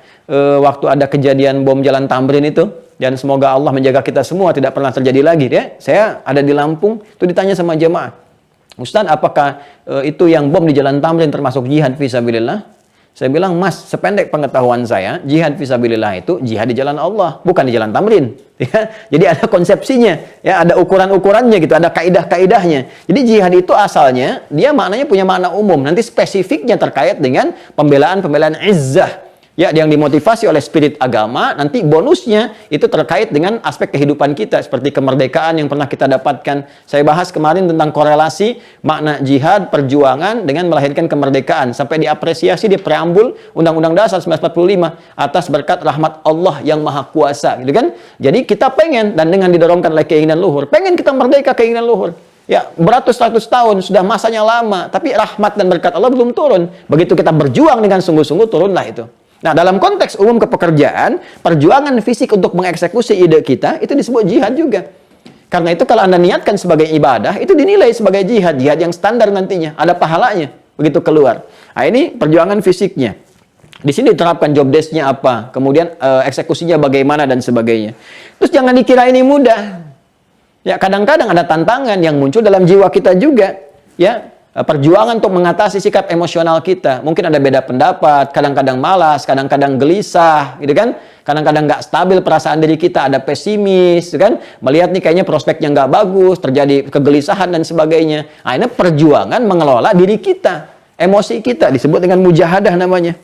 waktu ada kejadian bom Jalan Tamrin itu, dan semoga Allah menjaga kita semua tidak pernah terjadi lagi. Ya, saya ada di Lampung, itu ditanya sama jemaah, Ustaz, apakah itu yang bom di Jalan Tamrin termasuk jihad fisabilillah? Saya bilang, Mas, sependek pengetahuan saya, jihad fisabilillah itu jihad di jalan Allah, bukan di Jalan Tamrin. Ya, jadi ada konsepsinya, ya, ada ukuran-ukurannya gitu, ada kaidah-kaidahnya. Jadi jihad itu asalnya dia maknanya punya makna umum. Nanti spesifiknya terkait dengan pembelaan-pembelaan izzah. Ya, yang dimotivasi oleh spirit agama, nanti bonusnya itu terkait dengan aspek kehidupan kita, seperti kemerdekaan yang pernah kita dapatkan. Saya bahas kemarin tentang korelasi makna jihad, perjuangan dengan melahirkan kemerdekaan. Sampai diapresiasi di preambul Undang-Undang Dasar 1945, atas berkat rahmat Allah yang Maha Kuasa. Gitu kan? Jadi kita pengen, dan dengan didorongkan oleh keinginan luhur, pengen kita merdeka, keinginan luhur. Ya, beratus-ratus tahun, sudah masanya lama, tapi rahmat dan berkat Allah belum turun. Begitu kita berjuang dengan sungguh-sungguh, turunlah itu. Nah, dalam konteks umum kepekerjaan, perjuangan fisik untuk mengeksekusi ide kita, itu disebut jihad juga. Karena itu kalau Anda niatkan sebagai ibadah, itu dinilai sebagai jihad. Jihad yang standar nantinya, ada pahalanya, begitu keluar. Nah, ini perjuangan fisiknya. Di sini diterapkan job desk-nya apa, kemudian eksekusinya bagaimana, dan sebagainya. Terus jangan dikira ini mudah. Ya, kadang-kadang ada tantangan yang muncul dalam jiwa kita juga. Ya, perjuangan untuk mengatasi sikap emosional kita. Mungkin ada beda pendapat, kadang-kadang malas, kadang-kadang gelisah, gitu kan? Kadang-kadang nggak stabil perasaan diri kita, ada pesimis, gitu kan? Melihat nih kayaknya prospeknya nggak bagus, terjadi kegelisahan dan sebagainya. Nah, ini perjuangan mengelola diri kita, emosi kita, disebut dengan mujahadah namanya.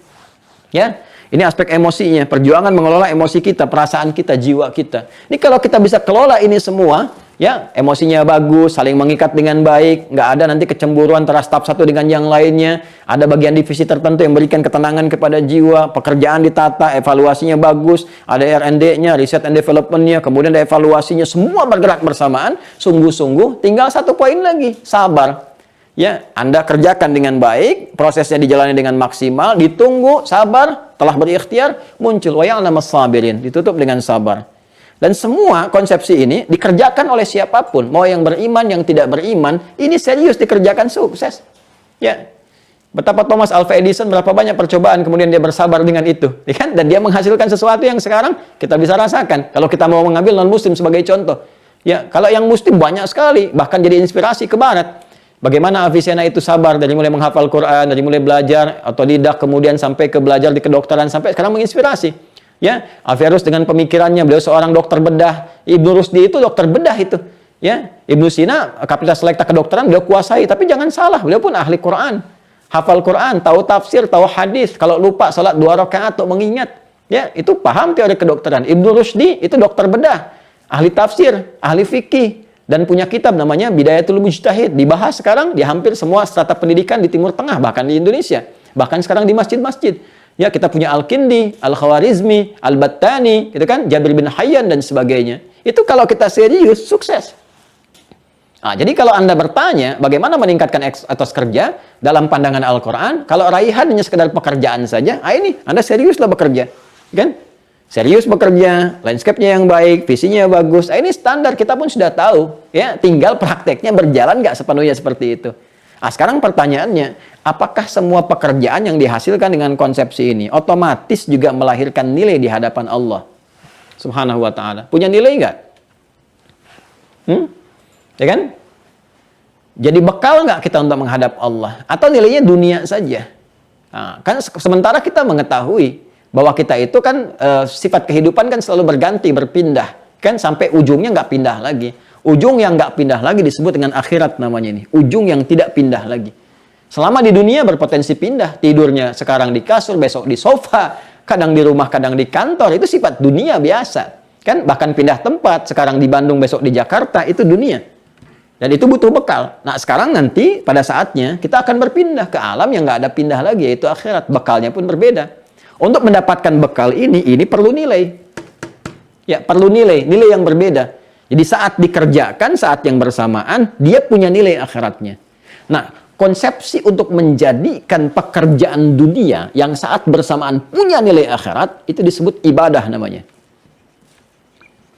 Ya, ini aspek emosinya, perjuangan mengelola emosi kita, perasaan kita, jiwa kita. Ini kalau kita bisa kelola ini semua, ya, emosinya bagus, saling mengikat dengan baik, nggak ada nanti kecemburuan antara staf satu dengan yang lainnya, ada bagian divisi tertentu yang memberikan ketenangan kepada jiwa, pekerjaan ditata, evaluasinya bagus, ada R&D-nya, Research and Development-nya, kemudian ada evaluasinya, semua bergerak bersamaan, sungguh-sungguh, tinggal satu poin lagi, sabar. Ya, Anda kerjakan dengan baik, prosesnya dijalani dengan maksimal, ditunggu, sabar, telah berikhtiar, muncul, wa ya'lamas sabirin, ditutup dengan sabar. Dan semua konsepsi ini dikerjakan oleh siapapun, mau yang beriman, yang tidak beriman, ini serius dikerjakan sukses. Ya, betapa Thomas Alva Edison, berapa banyak percobaan, kemudian dia bersabar dengan itu, ya kan? Dan dia menghasilkan sesuatu yang sekarang kita bisa rasakan. Kalau kita mau mengambil non-muslim sebagai contoh, ya, kalau yang muslim banyak sekali, bahkan jadi inspirasi ke barat. Bagaimana Avicenna itu sabar dari mulai menghafal Quran, dari mulai belajar otodidak, kemudian sampai ke belajar di kedokteran, sampai sekarang menginspirasi. Ya, Averroes dengan pemikirannya, beliau seorang dokter bedah. Ibnu Rusdi itu dokter bedah itu. Ya, Ibnu Sina kapital selekta kedokteran beliau kuasai, tapi jangan salah, beliau pun ahli Quran. Hafal Quran, tahu tafsir, tahu hadis. Kalau lupa salat 2 rakaat untuk mengingat, ya, itu paham teori kedokteran. Ibnu Rusdi itu dokter bedah, ahli tafsir, ahli fikih, dan punya kitab namanya Bidayatul Mujtahid. Dibahas sekarang di hampir semua strata pendidikan di Timur Tengah, bahkan di Indonesia. Bahkan sekarang di masjid-masjid. Ya, kita punya Al-Kindi, Al-Khawarizmi, Al-Battani, gitu kan, Jabir bin Hayyan dan sebagainya. Itu kalau kita serius, sukses. Nah, jadi kalau Anda bertanya, bagaimana meningkatkan etos kerja dalam pandangan Al-Quran, kalau raihan hanya sekedar pekerjaan saja, ini, Anda seriuslah bekerja. Kan? Serius bekerja, landscape-nya yang baik, visinya bagus. Ini standar, kita pun sudah tahu. Ya, tinggal prakteknya berjalan nggak sepenuhnya seperti itu. Nah, sekarang pertanyaannya, apakah semua pekerjaan yang dihasilkan dengan konsepsi ini otomatis juga melahirkan nilai di hadapan Allah Subhanahu wa ta'ala? Punya nilai nggak? Ya kan? Jadi bekal nggak kita untuk menghadap Allah? Atau nilainya dunia saja? Nah, kan sementara kita mengetahui bahwa kita itu kan sifat kehidupan kan selalu berganti, berpindah. Kan sampai ujungnya nggak pindah lagi. Ujung yang nggak pindah lagi disebut dengan akhirat namanya ini. Ujung yang tidak pindah lagi. Selama di dunia berpotensi pindah. Tidurnya sekarang di kasur, besok di sofa. Kadang di rumah, kadang di kantor. Itu sifat dunia biasa. Kan bahkan pindah tempat. Sekarang di Bandung, besok di Jakarta. Itu dunia. Dan itu butuh bekal. Nah sekarang nanti pada saatnya kita akan berpindah ke alam yang nggak ada pindah lagi. Yaitu akhirat. Bekalnya pun berbeda. Untuk mendapatkan bekal ini perlu nilai. Ya, perlu nilai yang berbeda. Jadi saat dikerjakan, saat yang bersamaan, dia punya nilai akhiratnya. Nah, konsepsi untuk menjadikan pekerjaan dunia yang saat bersamaan punya nilai akhirat, itu disebut ibadah namanya.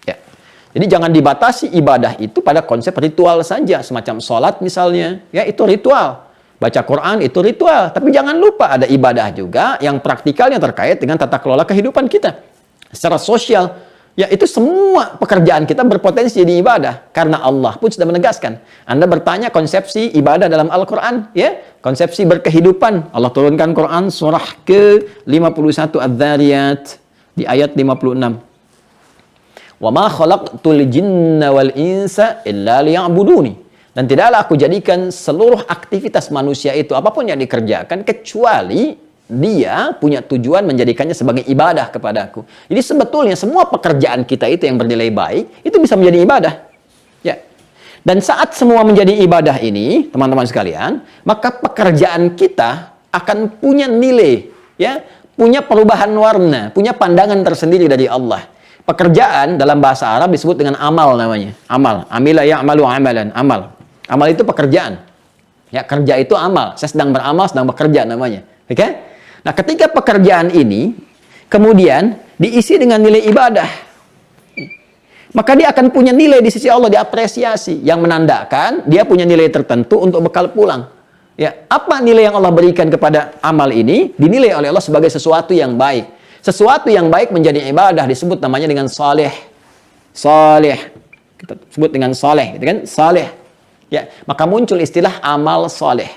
Ya. Jadi jangan dibatasi ibadah itu pada konsep ritual saja, semacam sholat misalnya. Ya, itu ritual. Baca Quran itu ritual. Tapi jangan lupa ada ibadah juga yang praktikalnya terkait dengan tata kelola kehidupan kita. Secara sosial. Ya, itu semua pekerjaan kita berpotensi jadi ibadah. Karena Allah pun sudah menegaskan. Anda bertanya konsepsi ibadah dalam Al-Quran. Ya, konsepsi berkehidupan. Allah turunkan Quran surah ke-51 Adz-Dzariyat di ayat 56. Wa ma khalaqtul jinna wal insa illa liya'buduni. Dan tidaklah aku jadikan seluruh aktivitas manusia itu, apapun yang dikerjakan, kecuali dia punya tujuan menjadikannya sebagai ibadah kepadaku. Jadi sebetulnya semua pekerjaan kita itu yang bernilai baik, itu bisa menjadi ibadah. Ya. Dan saat semua menjadi ibadah ini, teman-teman sekalian, maka pekerjaan kita akan punya nilai, ya, punya perubahan warna, punya pandangan tersendiri dari Allah. Pekerjaan dalam bahasa Arab disebut dengan amal namanya. Amal. Amila ya'malu amalan. Amal. Amal itu pekerjaan. Ya, kerja itu amal. Saya sedang beramal, sedang bekerja namanya. Oke? Okay? Nah, ketika pekerjaan ini kemudian diisi dengan nilai ibadah, maka dia akan punya nilai di sisi Allah, diapresiasi, yang menandakan dia punya nilai tertentu untuk bekal pulang. Ya, apa nilai yang Allah berikan kepada amal ini? Dinilai oleh Allah sebagai sesuatu yang baik. Sesuatu yang baik menjadi ibadah disebut namanya dengan saleh. Saleh. Kita sebut dengan saleh, gitu kan? Saleh. Ya, maka muncul istilah amal saleh.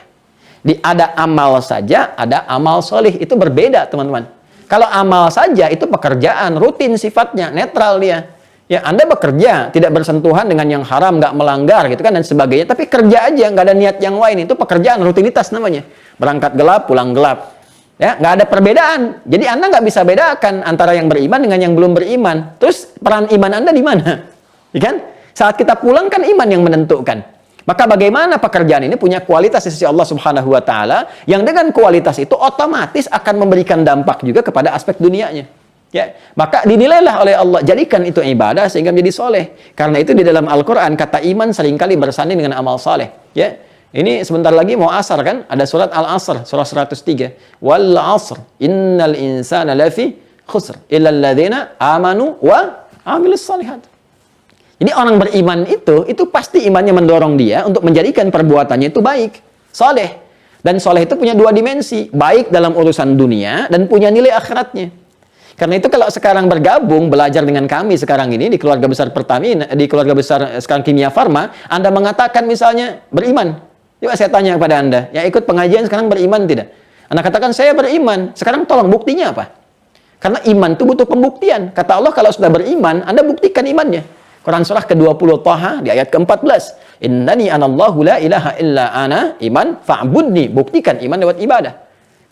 Ada amal saja, ada amal soleh. Itu berbeda, teman-teman. Kalau amal saja, itu pekerjaan, rutin sifatnya, netral dia. Ya, Anda bekerja, tidak bersentuhan dengan yang haram, nggak melanggar, gitu kan, dan sebagainya. Tapi kerja aja, nggak ada niat yang lain. Itu pekerjaan, rutinitas namanya. Berangkat gelap, pulang gelap. Ya, nggak ada perbedaan. Jadi Anda nggak bisa bedakan antara yang beriman dengan yang belum beriman. Terus peran iman Anda di mana? Ya kan? Saat kita pulang kan iman yang menentukan. Maka bagaimana pekerjaan ini punya kualitas di sisi Allah Subhanahu wa Ta'ala, yang dengan kualitas itu otomatis akan memberikan dampak juga kepada aspek dunianya. Ya, maka dinilailah oleh Allah, jadikan itu ibadah sehingga menjadi soleh. Karena itu di dalam Al-Quran kata iman seringkali bersanding dengan amal soleh. Ya, ini sebentar lagi mau asar kan? Ada surat Al-Asr, surah 103. Wal asr, innal insana lafi khusr, illa alladhina amanu wa amilus salihat. Jadi orang beriman itu pasti imannya mendorong dia untuk menjadikan perbuatannya itu baik, soleh. Dan soleh itu punya dua dimensi, baik dalam urusan dunia dan punya nilai akhiratnya. Karena itu kalau sekarang bergabung, belajar dengan kami sekarang ini di keluarga besar Pertamina, di keluarga besar sekarang Kimia Farma, Anda mengatakan misalnya beriman. Coba saya tanya kepada Anda, yang ikut pengajian sekarang beriman tidak? Anda katakan saya beriman, sekarang tolong buktinya apa? Karena iman itu butuh pembuktian. Kata Allah kalau sudah beriman, Anda buktikan imannya. Quran surah ke-20 Taha di ayat ke-14. Innani anallahu la ilaha illa ana iman fa'budni. Buktikan iman lewat ibadah.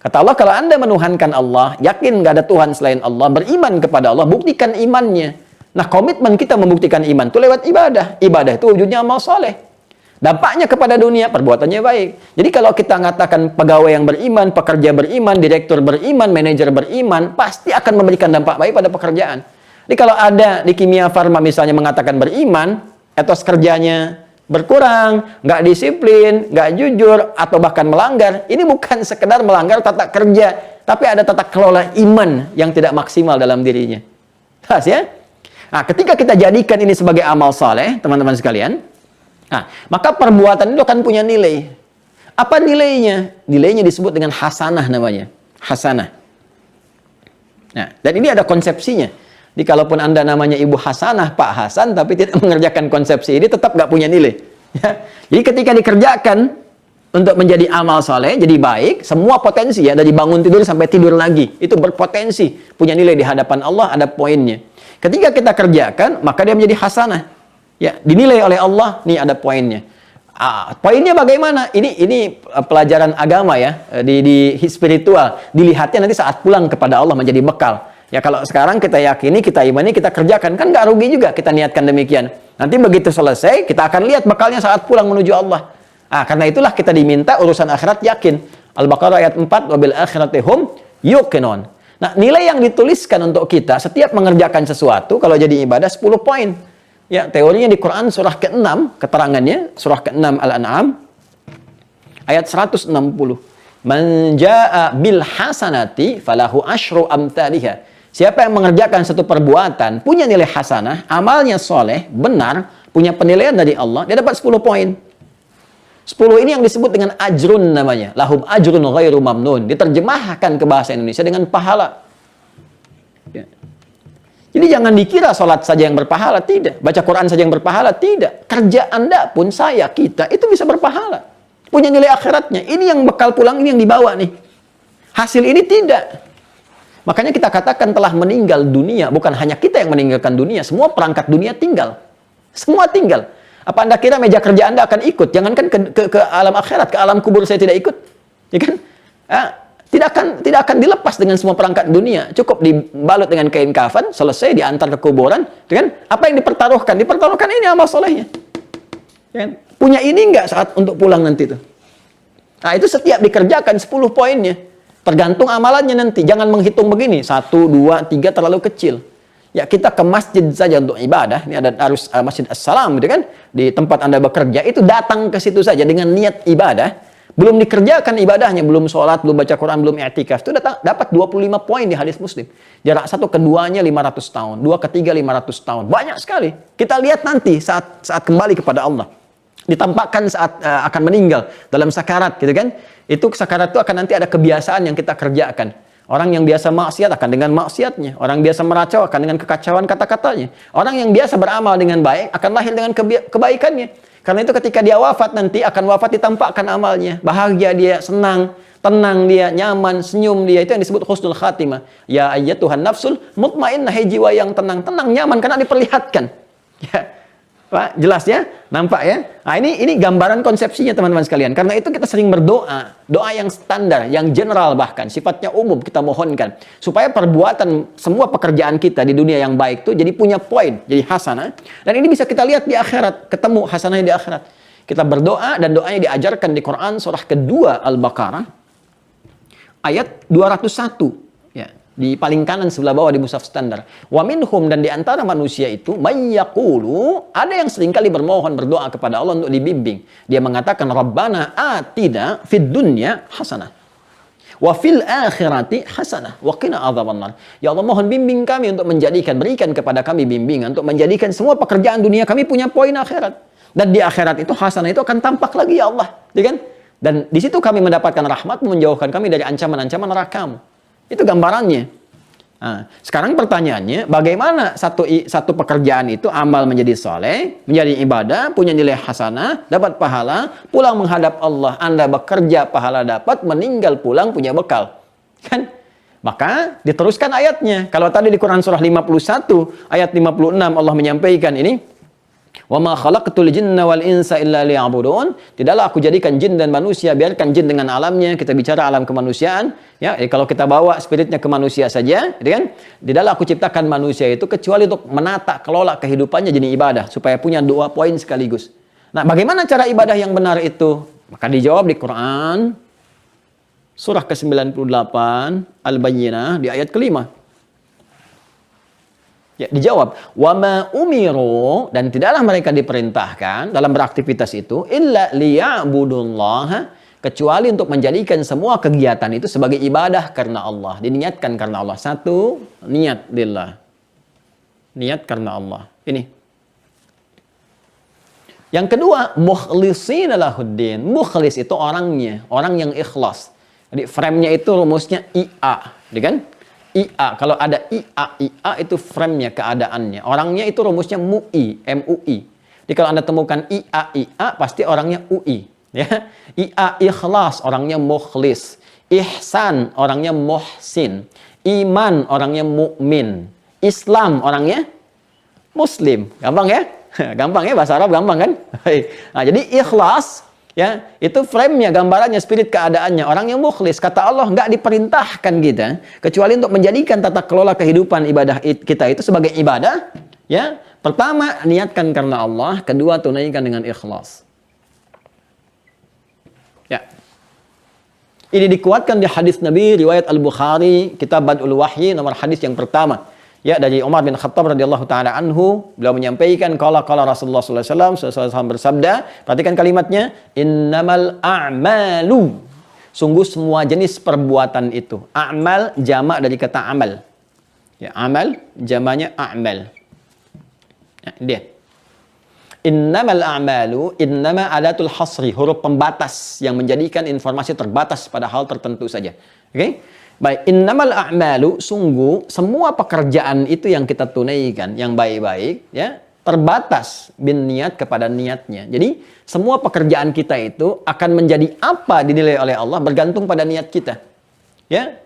Kata Allah, kalau Anda menuhankan Allah, yakin nggak ada Tuhan selain Allah, beriman kepada Allah, buktikan imannya. Nah, komitmen kita membuktikan iman itu lewat ibadah. Ibadah itu wujudnya amal soleh. Dampaknya kepada dunia, perbuatannya baik. Jadi kalau kita mengatakan pegawai yang beriman, pekerja beriman, direktur beriman, manajer beriman, pasti akan memberikan dampak baik pada pekerjaan. Jadi kalau ada di kimia farma misalnya mengatakan beriman, etos kerjanya berkurang, nggak disiplin, nggak jujur, atau bahkan melanggar, ini bukan sekedar melanggar tata kerja, tapi ada tata kelola iman yang tidak maksimal dalam dirinya. Jelas ya? Nah, ketika kita jadikan ini sebagai amal saleh, teman-teman sekalian, nah, maka perbuatan itu akan punya nilai. Apa nilainya? Nilainya disebut dengan hasanah namanya. Hasanah. Nah, dan ini ada konsepsinya. Jadi kalaupun Anda namanya Ibu Hasanah, Pak Hasan, tapi tidak mengerjakan konsepsi ini, tetap nggak punya nilai. Ya. Jadi ketika dikerjakan untuk menjadi amal soleh, jadi baik, semua potensi ya, dari bangun tidur sampai tidur lagi, itu berpotensi, punya nilai di hadapan Allah, ada poinnya. Ketika kita kerjakan, maka dia menjadi hasanah. Ya, dinilai oleh Allah, nih ada poinnya. Poinnya bagaimana? Ini pelajaran agama ya, di spiritual. Dilihatnya nanti saat pulang kepada Allah menjadi bekal. Ya kalau sekarang kita yakini, kita imani, kita kerjakan, kan nggak rugi juga kita niatkan demikian. Nanti begitu selesai, kita akan lihat bekalnya saat pulang menuju Allah. Karena itulah kita diminta urusan akhirat yakin. Al-Baqarah ayat 4, wabil akhirati hum yuqinun. Nah, nilai yang dituliskan untuk kita setiap mengerjakan sesuatu, kalau jadi ibadah 10 poin. Ya, teorinya di Quran surah ke-6, keterangannya, surah ke-6 Al-An'am, ayat 160. Man jaa'a bil hasanati falahu asyru amthaliha. Siapa yang mengerjakan satu perbuatan, punya nilai hasanah, amalnya soleh, benar, punya penilaian dari Allah, dia dapat 10 poin. 10 ini yang disebut dengan ajrun namanya. Lahum ajrun ghairu mamnun. Diterjemahkan ke bahasa Indonesia dengan pahala. Ya. Jadi jangan dikira sholat saja yang berpahala, tidak. Baca Quran saja yang berpahala, tidak. Kerja Anda pun, saya, kita, itu bisa berpahala. Punya nilai akhiratnya. Ini yang bekal pulang, ini yang dibawa nih. Hasil ini tidak. Makanya kita katakan telah meninggal dunia. Bukan hanya kita yang meninggalkan dunia. Semua perangkat dunia tinggal. Semua tinggal. Apa Anda kira meja kerja Anda akan ikut? Jangankan ke alam akhirat, ke alam kubur saya tidak ikut. Ya kan? Tidak akan dilepas dengan semua perangkat dunia. Cukup dibalut dengan kain kafan, selesai diantar ke kuburan. Ya kan? Apa yang dipertaruhkan? Dipertaruhkan ini amal solehnya. Ya kan? Punya ini enggak saat untuk pulang nanti itu? Nah, itu setiap dikerjakan 10 poinnya. Tergantung amalannya nanti. Jangan menghitung begini. 1, 2, 3 terlalu kecil. Ya, kita ke masjid saja untuk ibadah. Ini ada harus Masjid As-Salam, gitu kan? Di tempat Anda bekerja, itu datang ke situ saja dengan niat ibadah. Belum dikerjakan ibadahnya, belum sholat, belum baca Quran, belum i'tikaf. Itu dapat 25 poin di hadis Muslim. Jarak satu keduanya 500 tahun. 2 ke 3 500 tahun. Banyak sekali. Kita lihat nanti saat kembali kepada Allah. Ditampakkan saat akan meninggal dalam sakarat, gitu kan? Itu sakarat itu akan nanti ada kebiasaan yang kita kerjakan. Orang yang biasa maksiat akan dengan maksiatnya. Orang biasa meracau akan dengan kekacauan kata-katanya. Orang yang biasa beramal dengan baik akan lahir dengan kebaikannya. Karena itu ketika dia wafat nanti akan wafat ditampakkan amalnya. Bahagia dia, senang, tenang dia, nyaman, senyum dia. Itu yang disebut husnul khatimah. Ya ayyatuhan nafsul mutmainnah, hai jiwa yang tenang, tenang, nyaman karena diperlihatkan. Ya. Pak, jelas ya? Nampak ya? Nah, ini gambaran konsepsinya teman-teman sekalian. Karena itu kita sering berdoa, doa yang standar, yang general bahkan, sifatnya umum kita mohonkan. Supaya perbuatan, semua pekerjaan kita di dunia yang baik itu jadi punya poin, jadi hasanah. Dan ini bisa kita lihat di akhirat, ketemu hasanahnya di akhirat. Kita berdoa dan doanya diajarkan di Quran surah kedua Al-Baqarah, ayat 201. Ya. Di paling kanan sebelah bawah di mushaf standar. Wa minhum, dan di antara manusia itu may yaqulu, ada yang seringkali bermohon berdoa kepada Allah untuk dibimbing. Dia mengatakan Rabbana atina fid dunya hasanah wa fil akhirati hasanah wa qina adzabannar. Ya Allah, mohon bimbing kami untuk berikan kepada kami bimbingan untuk menjadikan semua pekerjaan dunia kami punya poin akhirat. Dan di akhirat itu hasanah itu akan tampak lagi ya Allah, ya kan? Dan di situ kami mendapatkan rahmat-Mu, menjauhkan kami dari ancaman-ancaman neraka-Mu. Itu gambarannya. Nah, sekarang pertanyaannya, bagaimana satu pekerjaan itu amal menjadi soleh, menjadi ibadah, punya nilai hasanah, dapat pahala, pulang menghadap Allah, Anda bekerja, pahala dapat, meninggal pulang punya bekal. Kan? Maka diteruskan ayatnya. Kalau tadi di Quran surah 51, ayat 56 Allah menyampaikan ini, wa ma khalaqtul jinna wal insa illa liya'budun. Tidaklah aku jadikan jin dan manusia, biarkan jin dengan alamnya, kita bicara alam kemanusiaan ya. Kalau kita bawa spiritnya ke manusia saja, gitu kan? Tidaklah aku ciptakan manusia itu kecuali untuk menata kelola kehidupannya jadi ibadah, supaya punya 2 poin sekaligus. Nah, bagaimana cara ibadah yang benar itu? Maka dijawab di Quran surah ke-98 Al-Bayyinah di ayat ke-5. Ya, dijawab, wa ma umiru, dan tidaklah mereka diperintahkan dalam beraktivitas itu illa liya'budullaha, kecuali untuk menjadikan semua kegiatan itu sebagai ibadah karena Allah, diniatkan karena Allah. Satu, niat lillah. Niat karena Allah. Ini. Yang kedua, mukhlishina lahuddin. Mukhlis itu orangnya, orang yang ikhlas. Jadi frame-nya itu rumusnya IA, kan? IA, kalau ada IA itu frame-nya, keadaannya. Orangnya itu rumusnya MUI, MUI. Jadi kalau Anda temukan IA, pasti orangnya UI. Ya. IA ikhlas, orangnya mukhlis. Ihsan, orangnya muhsin. Iman, orangnya mukmin. Islam, orangnya muslim. Gampang ya? Gampang ya, bahasa Arab gampang kan? Nah, jadi ikhlas, ya, itu frame-nya, gambarannya, spirit keadaannya. Orang yang mukhlis, kata Allah, nggak diperintahkan kita kecuali untuk menjadikan tata kelola kehidupan ibadah kita itu sebagai ibadah. Ya, pertama niatkan karena Allah, kedua tunaikan dengan ikhlas. Ya, ini dikuatkan di hadis Nabi riwayat Al-Bukhari, kitab Bad'ul Wahyi, nomor hadis yang pertama. Ya, dari Umar bin Khattab radhiyallahu taala anhu, beliau menyampaikan qala Rasulullah sallallahu alaihi wasallam bersabda, perhatikan kalimatnya, innamal a'malu, sungguh semua jenis perbuatan itu. A'mal jamak dari kata amal. Ya, amal jamaknya a'mal. Ya, dia. Innamal a'malu, innama adatul hasri, huruf pembatas yang menjadikan informasi terbatas pada hal tertentu saja. Oke? Baik, innamal a'malu, sungguh semua pekerjaan itu yang kita tunaikan, yang baik-baik, ya, terbatas bin niat kepada niatnya. Jadi, semua pekerjaan kita itu akan menjadi apa dinilai oleh Allah bergantung pada niat kita. Ya.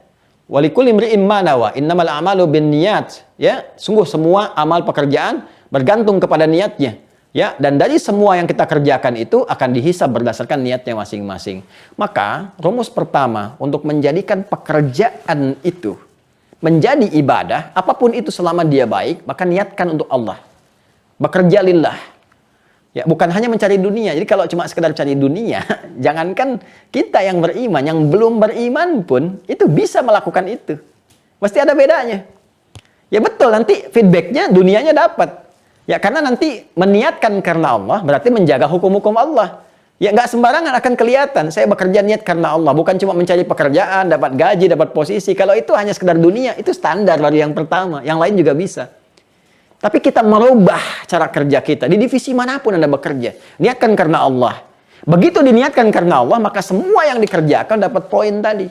Walikulli imri'in ma nawa, innamal a'malu bin niat. Ya, sungguh semua amal pekerjaan bergantung kepada niatnya. Ya, dan dari semua yang kita kerjakan itu akan dihisab berdasarkan niatnya masing-masing. Maka, rumus pertama untuk menjadikan pekerjaan itu menjadi ibadah, apapun itu selama dia baik, maka niatkan untuk Allah. Bekerja lillah. Ya, bukan hanya mencari dunia. Jadi kalau cuma sekedar cari dunia, jangankan kita yang beriman, yang belum beriman pun itu bisa melakukan itu. Pasti ada bedanya. Ya betul, nanti feedbacknya dunianya dapat. Ya, karena nanti meniatkan karena Allah berarti menjaga hukum-hukum Allah. Ya, nggak sembarangan akan kelihatan. Saya bekerja niat karena Allah. Bukan cuma mencari pekerjaan, dapat gaji, dapat posisi. Kalau itu hanya sekedar dunia, itu standar baru yang pertama. Yang lain juga bisa. Tapi kita merubah cara kerja kita. Di divisi manapun Anda bekerja. Niatkan karena Allah. Begitu diniatkan karena Allah, maka semua yang dikerjakan dapat poin tadi.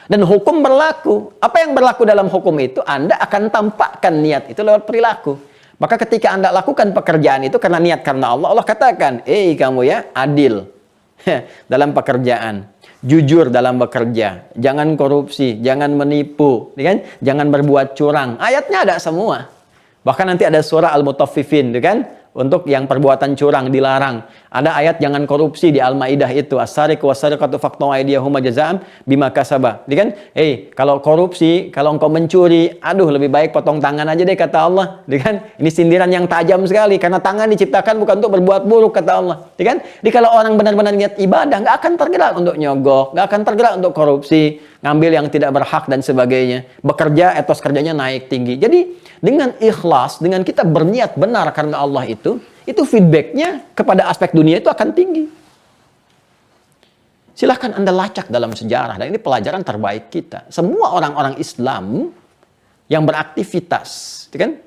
Dan hukum berlaku. Apa yang berlaku dalam hukum itu, Anda akan tampakkan niat itu lewat perilaku. Maka ketika Anda lakukan pekerjaan itu karena niat karena Allah, Allah katakan, kamu ya, adil dalam pekerjaan, jujur dalam bekerja, jangan korupsi, jangan menipu, kan? Jangan berbuat curang. Ayatnya ada semua. Bahkan nanti ada surah Al-Mutaffifin, kan? Untuk yang perbuatan curang dilarang. Ada ayat jangan korupsi di Al-Maidah itu, as-sariqu was-sariqatu faqta'u aydiyahuma jazaa'an bima kasaba. Jadi kan, kalau korupsi, kalau engkau mencuri, aduh lebih baik potong tangan aja deh kata Allah. Jadi kan, ini sindiran yang tajam sekali karena tangan diciptakan bukan untuk berbuat buruk kata Allah. Jadi kan, jadi kalau orang benar-benar niat ibadah, nggak akan tergerak untuk nyogok, nggak akan tergerak untuk korupsi, ngambil yang tidak berhak dan sebagainya. Bekerja, etos kerjanya naik tinggi. Jadi dengan ikhlas, dengan kita berniat benar karena Allah itu feedbacknya kepada aspek dunia itu akan tinggi. Silahkan Anda lacak dalam sejarah, dan ini pelajaran terbaik kita. Semua orang-orang Islam yang beraktivitas, kan,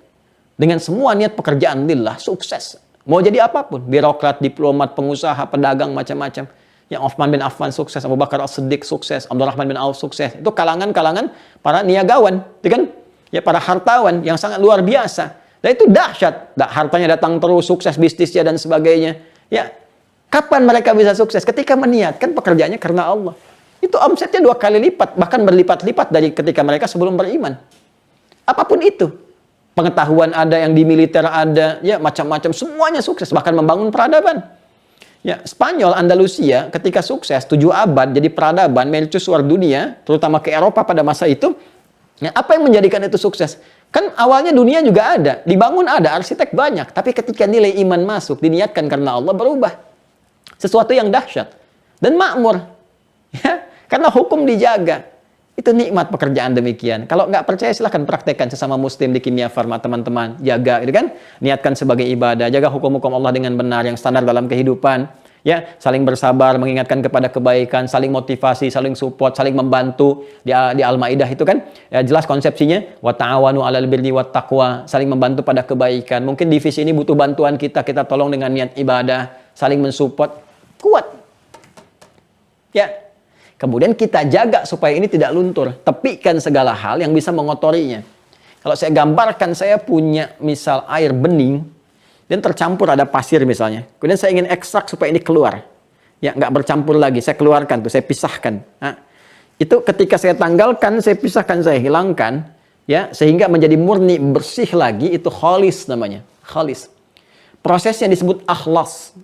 dengan semua niat pekerjaan lillah, sukses. Mau jadi apapun, birokrat, diplomat, pengusaha, pedagang, macam-macam. Yang Utsman bin Affan sukses, Abu Bakar As-Siddiq sukses, Abdurrahman bin Auf sukses. Itu kalangan-kalangan para niagawan, kan? Ya, para hartawan yang sangat luar biasa. Dan itu dahsyat. Hartanya datang terus, sukses bisnisnya dan sebagainya. Ya, kapan mereka bisa sukses? Ketika meniatkan pekerjaannya karena Allah. Itu omsetnya 2 kali lipat, bahkan berlipat-lipat dari ketika mereka sebelum beriman. Apapun itu. Pengetahuan ada, yang di militer ada, ya macam-macam, semuanya sukses, bahkan membangun peradaban. Ya, Spanyol, Andalusia ketika sukses 7 abad jadi peradaban, mercusuar dunia, terutama ke Eropa pada masa itu. Ya, apa yang menjadikan itu sukses? Kan awalnya dunia juga ada, dibangun ada, arsitek banyak. Tapi ketika nilai iman masuk, diniatkan karena Allah, berubah. Sesuatu yang dahsyat. Dan makmur. Ya, karena hukum dijaga. Itu nikmat pekerjaan demikian. Kalau nggak percaya silahkan praktekkan sesama muslim di Kimia Farma teman-teman. Jaga, gitu kan? Niatkan sebagai ibadah. Jaga hukum-hukum Allah dengan benar yang standar dalam kehidupan. Ya, saling bersabar, mengingatkan kepada kebaikan, saling motivasi, saling support, saling membantu di Al-Maidah itu kan. Ya, jelas konsepsinya wa ta'awanu 'alal birri wat taqwa, saling membantu pada kebaikan. Mungkin divisi ini butuh bantuan kita tolong dengan niat ibadah, saling mensupport. Kuat. Ya. Kemudian kita jaga supaya ini tidak luntur. Tepikan segala hal yang bisa mengotorinya. Kalau saya gambarkan, saya punya misal air bening, dan tercampur ada pasir misalnya. Kemudian saya ingin ekstrak supaya ini keluar. Ya, nggak bercampur lagi. Saya keluarkan tuh, saya pisahkan. Nah, itu ketika saya tanggalkan, saya pisahkan, saya hilangkan. Ya, sehingga menjadi murni, bersih lagi, itu khalis namanya. Khalis. Prosesnya disebut akhlas.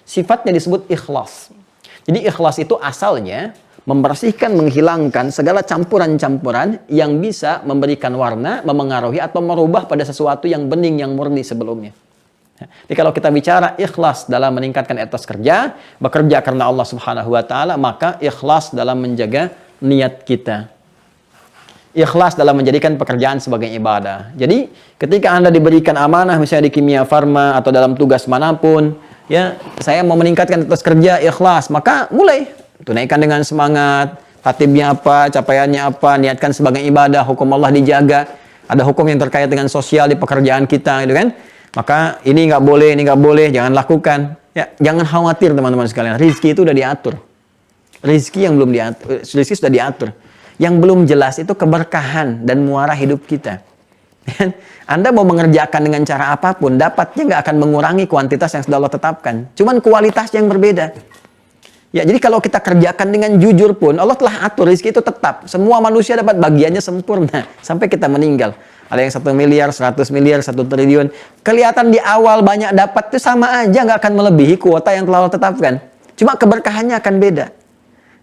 Sifatnya disebut ikhlas. Jadi ikhlas itu asalnya membersihkan, menghilangkan segala campuran-campuran yang bisa memberikan warna, memengaruhi atau merubah pada sesuatu yang bening, yang murni sebelumnya. Jadi kalau kita bicara ikhlas dalam meningkatkan etos kerja, bekerja karena Allah Subhanahu wa taala, maka ikhlas dalam menjaga niat kita. Ikhlas dalam menjadikan pekerjaan sebagai ibadah. Jadi ketika Anda diberikan amanah misalnya di Kimia Farma atau dalam tugas manapun, ya, saya mau meningkatkan etos kerja, ikhlas, maka mulai tunaikan dengan semangat, tatibnya apa, capaiannya apa, niatkan sebagai ibadah, hukum Allah dijaga, ada hukum yang terkait dengan sosial di pekerjaan kita, gitu kan? Maka ini nggak boleh, jangan lakukan. Ya, jangan khawatir teman-teman sekalian, rizki itu udah diatur. Rizki yang belum diatur, rizki sudah diatur. Yang belum jelas itu keberkahan dan muara hidup kita. Anda mau mengerjakan dengan cara apapun, dapatnya nggak akan mengurangi kuantitas yang sudah Allah tetapkan. Cuman kualitasnya yang berbeda. Ya, jadi kalau kita kerjakan dengan jujur pun, Allah telah atur rezeki itu tetap. Semua manusia dapat bagiannya sempurna sampai kita meninggal. Ada yang 1 miliar, 100 miliar, 1 triliun. Kelihatan di awal banyak dapat itu sama aja, nggak akan melebihi kuota yang telah Allah tetapkan. Cuma keberkahannya akan beda.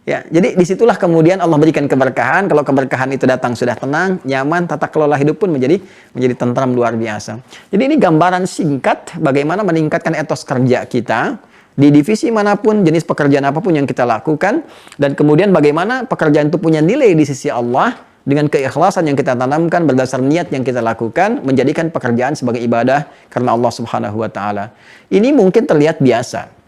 Ya, jadi disitulah kemudian Allah berikan keberkahan. Kalau keberkahan itu datang sudah tenang, nyaman, tata kelola hidup pun menjadi tentram luar biasa. Jadi ini gambaran singkat bagaimana meningkatkan etos kerja kita di divisi manapun, jenis pekerjaan apapun yang kita lakukan, dan kemudian bagaimana pekerjaan itu punya nilai di sisi Allah dengan keikhlasan yang kita tanamkan berdasar niat yang kita lakukan, menjadikan pekerjaan sebagai ibadah karena Allah Subhanahu wa taala. Ini mungkin terlihat biasa.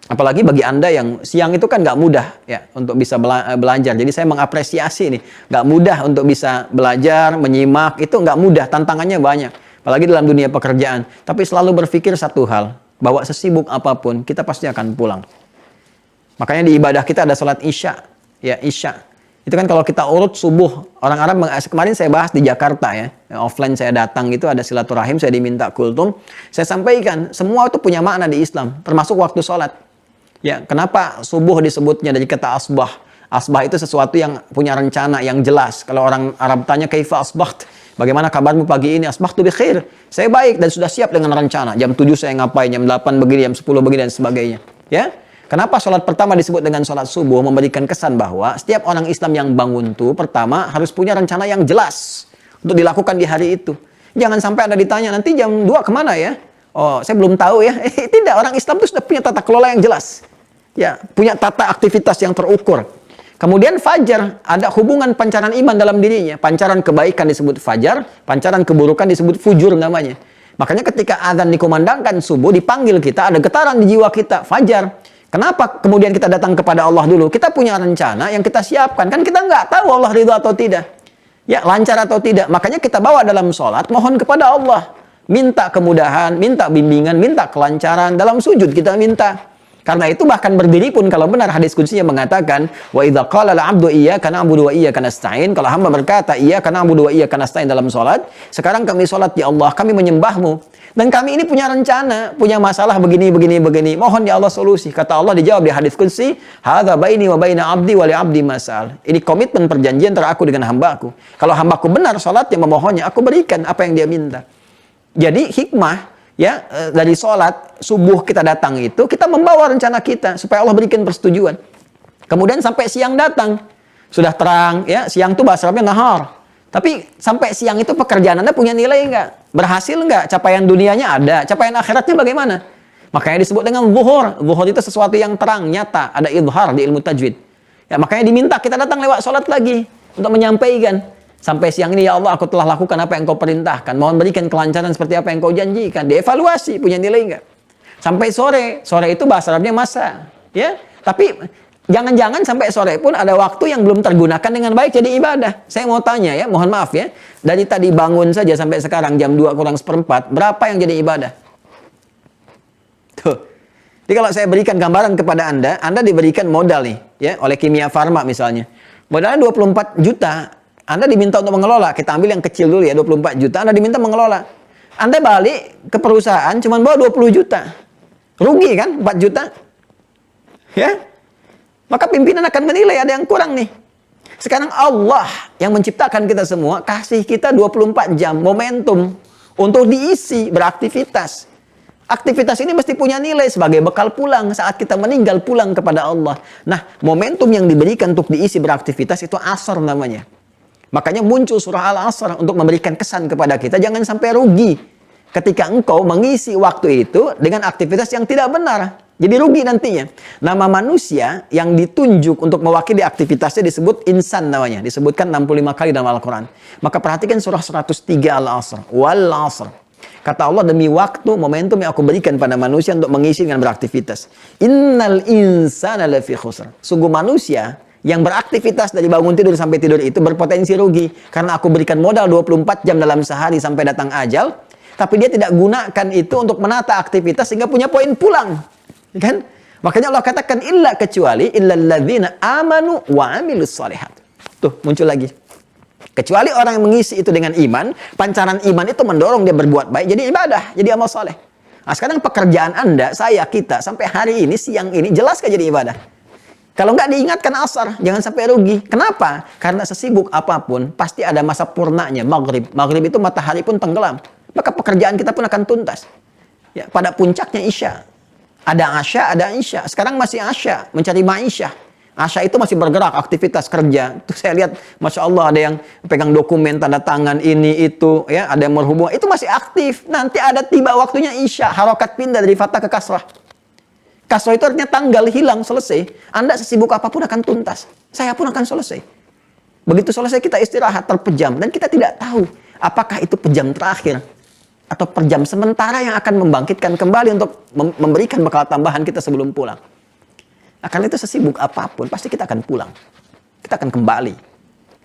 Apalagi bagi Anda yang siang itu kan nggak mudah ya untuk bisa belajar. Jadi saya mengapresiasi nih, nggak mudah untuk bisa belajar, menyimak, itu nggak mudah, tantangannya banyak. Apalagi dalam dunia pekerjaan. Tapi selalu berpikir satu hal, bahwa sesibuk apapun kita pasti akan pulang. Makanya di ibadah kita ada sholat isya, ya isya. Itu kan kalau kita urut subuh, orang Arab, kemarin saya bahas di Jakarta ya, offline saya datang itu ada silaturahim, saya diminta kultum, saya sampaikan semua itu punya makna di Islam, termasuk waktu sholat. Ya, kenapa subuh disebutnya dari kata asbah? Asbah itu sesuatu yang punya rencana, yang jelas. Kalau orang Arab tanya kaifa asbaht? Bagaimana kabarmu pagi ini? Asbahtu bi khair. Saya baik dan sudah siap dengan rencana. Jam 7 saya ngapain, jam 8 begini, jam 10 begini dan sebagainya. Ya. Kenapa sholat pertama disebut dengan sholat subuh? Memberikan kesan bahwa setiap orang Islam yang bangun tuh pertama harus punya rencana yang jelas untuk dilakukan di hari itu. Jangan sampai Anda ditanya nanti jam 2 kemana ya? Oh, saya belum tahu ya. Tidak, orang Islam itu sudah punya tata kelola yang jelas. Ya, punya tata aktivitas yang terukur. Kemudian fajar, ada hubungan pancaran iman dalam dirinya. Pancaran kebaikan disebut fajar, pancaran keburukan disebut fujur namanya. Makanya ketika azan dikumandangkan subuh, dipanggil kita, ada getaran di jiwa kita, fajar. Kenapa kemudian kita datang kepada Allah dulu? Kita punya rencana yang kita siapkan. Kan kita nggak tahu Allah ridho atau tidak. Ya, lancar atau tidak. Makanya kita bawa dalam sholat, mohon kepada Allah. Minta kemudahan, minta bimbingan, minta kelancaran. Dalam sujud kita minta. Karena itu bahkan berdiri pun kalau benar hadis qudsinya mengatakan wa idza qala al-'abdu iyyaka na'budu wa iyyaka nasta'in, kalau hamba berkata iyyaka na'budu wa iyyaka nasta'in dalam salat, sekarang kami salat ya Allah, kami menyembahmu dan kami ini punya rencana, punya masalah begini, mohon ya Allah solusi. Kata Allah dijawab di hadis qudsi, hadza baini wa baina 'abdi wa li 'abdi masal. Ini komitmen perjanjian antara aku dengan hambaku. Kalau hambaku benar salatnya memohonnya, aku berikan apa yang dia minta. Jadi hikmah ya, dari sholat subuh kita datang itu, kita membawa rencana kita supaya Allah berikan persetujuan. Kemudian sampai siang datang, sudah terang, ya siang itu bahasa Arabnya nahar. Tapi sampai siang itu pekerjaan Anda punya nilai enggak? Berhasil enggak? Capaian dunianya ada, capaian akhiratnya bagaimana? Makanya disebut dengan zuhur. Zuhur itu sesuatu yang terang, nyata, ada idhar di ilmu tajwid. Ya, makanya diminta kita datang lewat sholat lagi. untuk menyampaikan. Sampai siang ini, ya Allah, aku telah lakukan apa yang kau perintahkan. Mohon berikan kelancaran seperti apa yang kau janjikan. Dievaluasi, punya nilai enggak? Sampai sore. Sore itu bahasa Arabnya masa. Ya, tapi jangan-jangan sampai sore pun ada waktu yang belum tergunakan dengan baik jadi ibadah. Saya mau tanya ya, mohon maaf ya. Dari tadi bangun saja sampai sekarang jam 2 kurang seperempat, berapa yang jadi ibadah? Tuh. Jadi kalau saya berikan gambaran kepada Anda diberikan modal nih, ya, oleh Kimia Farma misalnya. Modalnya 24 juta. Anda diminta untuk mengelola. Kita ambil yang kecil dulu ya, 24 juta. Anda diminta mengelola. Anda balik ke perusahaan cuma bawa 20 juta. Rugi kan 4 juta? Ya. Maka pimpinan akan menilai ada yang kurang nih. Sekarang Allah yang menciptakan kita semua kasih kita 24 jam momentum untuk diisi beraktivitas. Aktivitas ini mesti punya nilai sebagai bekal pulang saat kita meninggal pulang kepada Allah. Nah, momentum yang diberikan untuk diisi beraktivitas itu asar namanya. Makanya muncul surah Al-Asr untuk memberikan kesan kepada kita, jangan sampai rugi ketika engkau mengisi waktu itu dengan aktivitas yang tidak benar. Jadi rugi nantinya. Nama manusia yang ditunjuk untuk mewakili aktivitasnya disebut insan namanya. Disebutkan 65 kali dalam Al-Quran. Maka perhatikan surah 103 Al-Asr. Wal Asr. Kata Allah, demi waktu, momentum yang aku berikan pada manusia untuk mengisi dengan beraktivitas. Innal insana lafi khusr. Sungguh manusia yang beraktivitas dari bangun tidur sampai tidur itu berpotensi rugi. Karena aku berikan modal 24 jam dalam sehari sampai datang ajal. Tapi dia tidak gunakan itu untuk menata aktivitas sehingga punya poin pulang. Kan? Makanya Allah katakan illa kecuali illalladzina amanu wa amilus shalihat. Tuh, muncul lagi. Kecuali orang yang mengisi itu dengan iman, pancaran iman itu mendorong dia berbuat baik, jadi ibadah, jadi amal soleh. Nah, sekarang pekerjaan Anda, saya, kita, sampai hari ini, siang ini, jelas kan jadi ibadah? Kalau nggak diingatkan asar, jangan sampai rugi. Kenapa? Karena sesibuk apapun, pasti ada masa purnanya, maghrib. Maghrib itu matahari pun tenggelam. Maka pekerjaan kita pun akan tuntas. Ya, pada puncaknya isya. Ada asya, ada isya. Sekarang masih asya, mencari ma'isyah. Asya itu masih bergerak, aktivitas kerja. Itu saya lihat, Masya Allah, ada yang pegang dokumen, tanda tangan, ini, itu. Ya, ada yang berhubungan. Itu masih aktif. Nanti ada tiba waktunya isya. Harokat pindah dari fathah ke kasrah. Kasrah itu artinya tanggal, hilang, selesai. Anda sesibuk apapun akan tuntas. Saya pun akan selesai. Begitu selesai kita istirahat, terpejam. Dan kita tidak tahu apakah itu pejam terakhir. Atau pejam sementara yang akan membangkitkan kembali untuk memberikan bekal tambahan kita sebelum pulang. Nah, karena itu sesibuk apapun, pasti kita akan pulang. Kita akan kembali.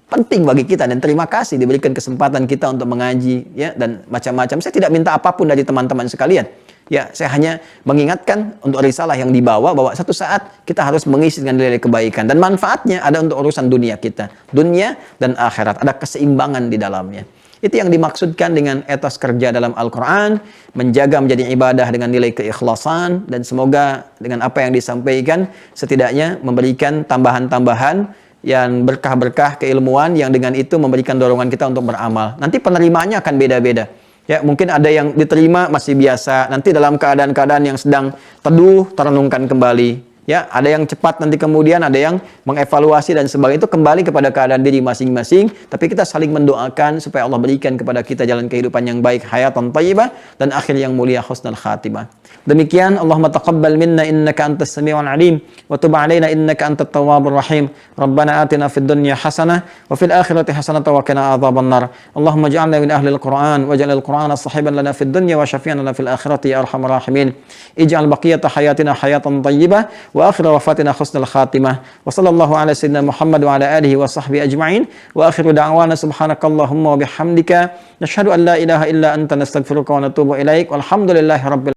Penting bagi kita dan terima kasih diberikan kesempatan kita untuk mengaji. Ya, dan macam-macam. Saya tidak minta apapun dari teman-teman sekalian. Ya, saya hanya mengingatkan untuk risalah yang dibawa bahwa satu saat kita harus mengisi dengan nilai kebaikan dan manfaatnya ada untuk urusan dunia kita, dunia dan akhirat, ada keseimbangan di dalamnya. Itu yang dimaksudkan dengan etos kerja dalam Al-Quran, menjaga menjadi ibadah dengan nilai keikhlasan, dan semoga dengan apa yang disampaikan setidaknya memberikan tambahan-tambahan yang berkah-berkah keilmuan yang dengan itu memberikan dorongan kita untuk beramal. Nanti penerimaannya akan beda-beda. Ya, mungkin ada yang diterima masih biasa, nanti dalam keadaan-keadaan yang sedang teduh, terenungkan kembali. Ya, ada yang cepat nanti kemudian, ada yang mengevaluasi dan sebagainya, itu kembali kepada keadaan diri masing-masing. Tapi kita saling mendoakan supaya Allah berikan kepada kita jalan kehidupan yang baik, hayatan thayyibah, dan akhir yang mulia, husnul khatimah. Demikian, Allahumma taqabbal minna innaka antas sami'ul alim, wa tub alaina innaka antat tawwabur rahim. Rabbana atina fid dunya hasanah, wa fil akhirati hasanah wa qina adzaban nar. Allahumma ij'alna min ahli al-Qur'an, waj'al al-Qur'ana sahiban lana fid dunya wa syafi'an lana fil akhirati ya arhamar rahimin. Ij'al baqiyata hayatina hayatan thayyibah wa akhir wafatina husnul khatimah. Wa sallallahu ala sayyidina Muhammad wa ala alihi wa sahbihi ajma'in. Wa akhiru da'wana subhanakallahumma wa bihamdika nashhadu an la ilaha illa anta nastaghfiruka wa natubu ilaik. Walhamdulillahi rabbil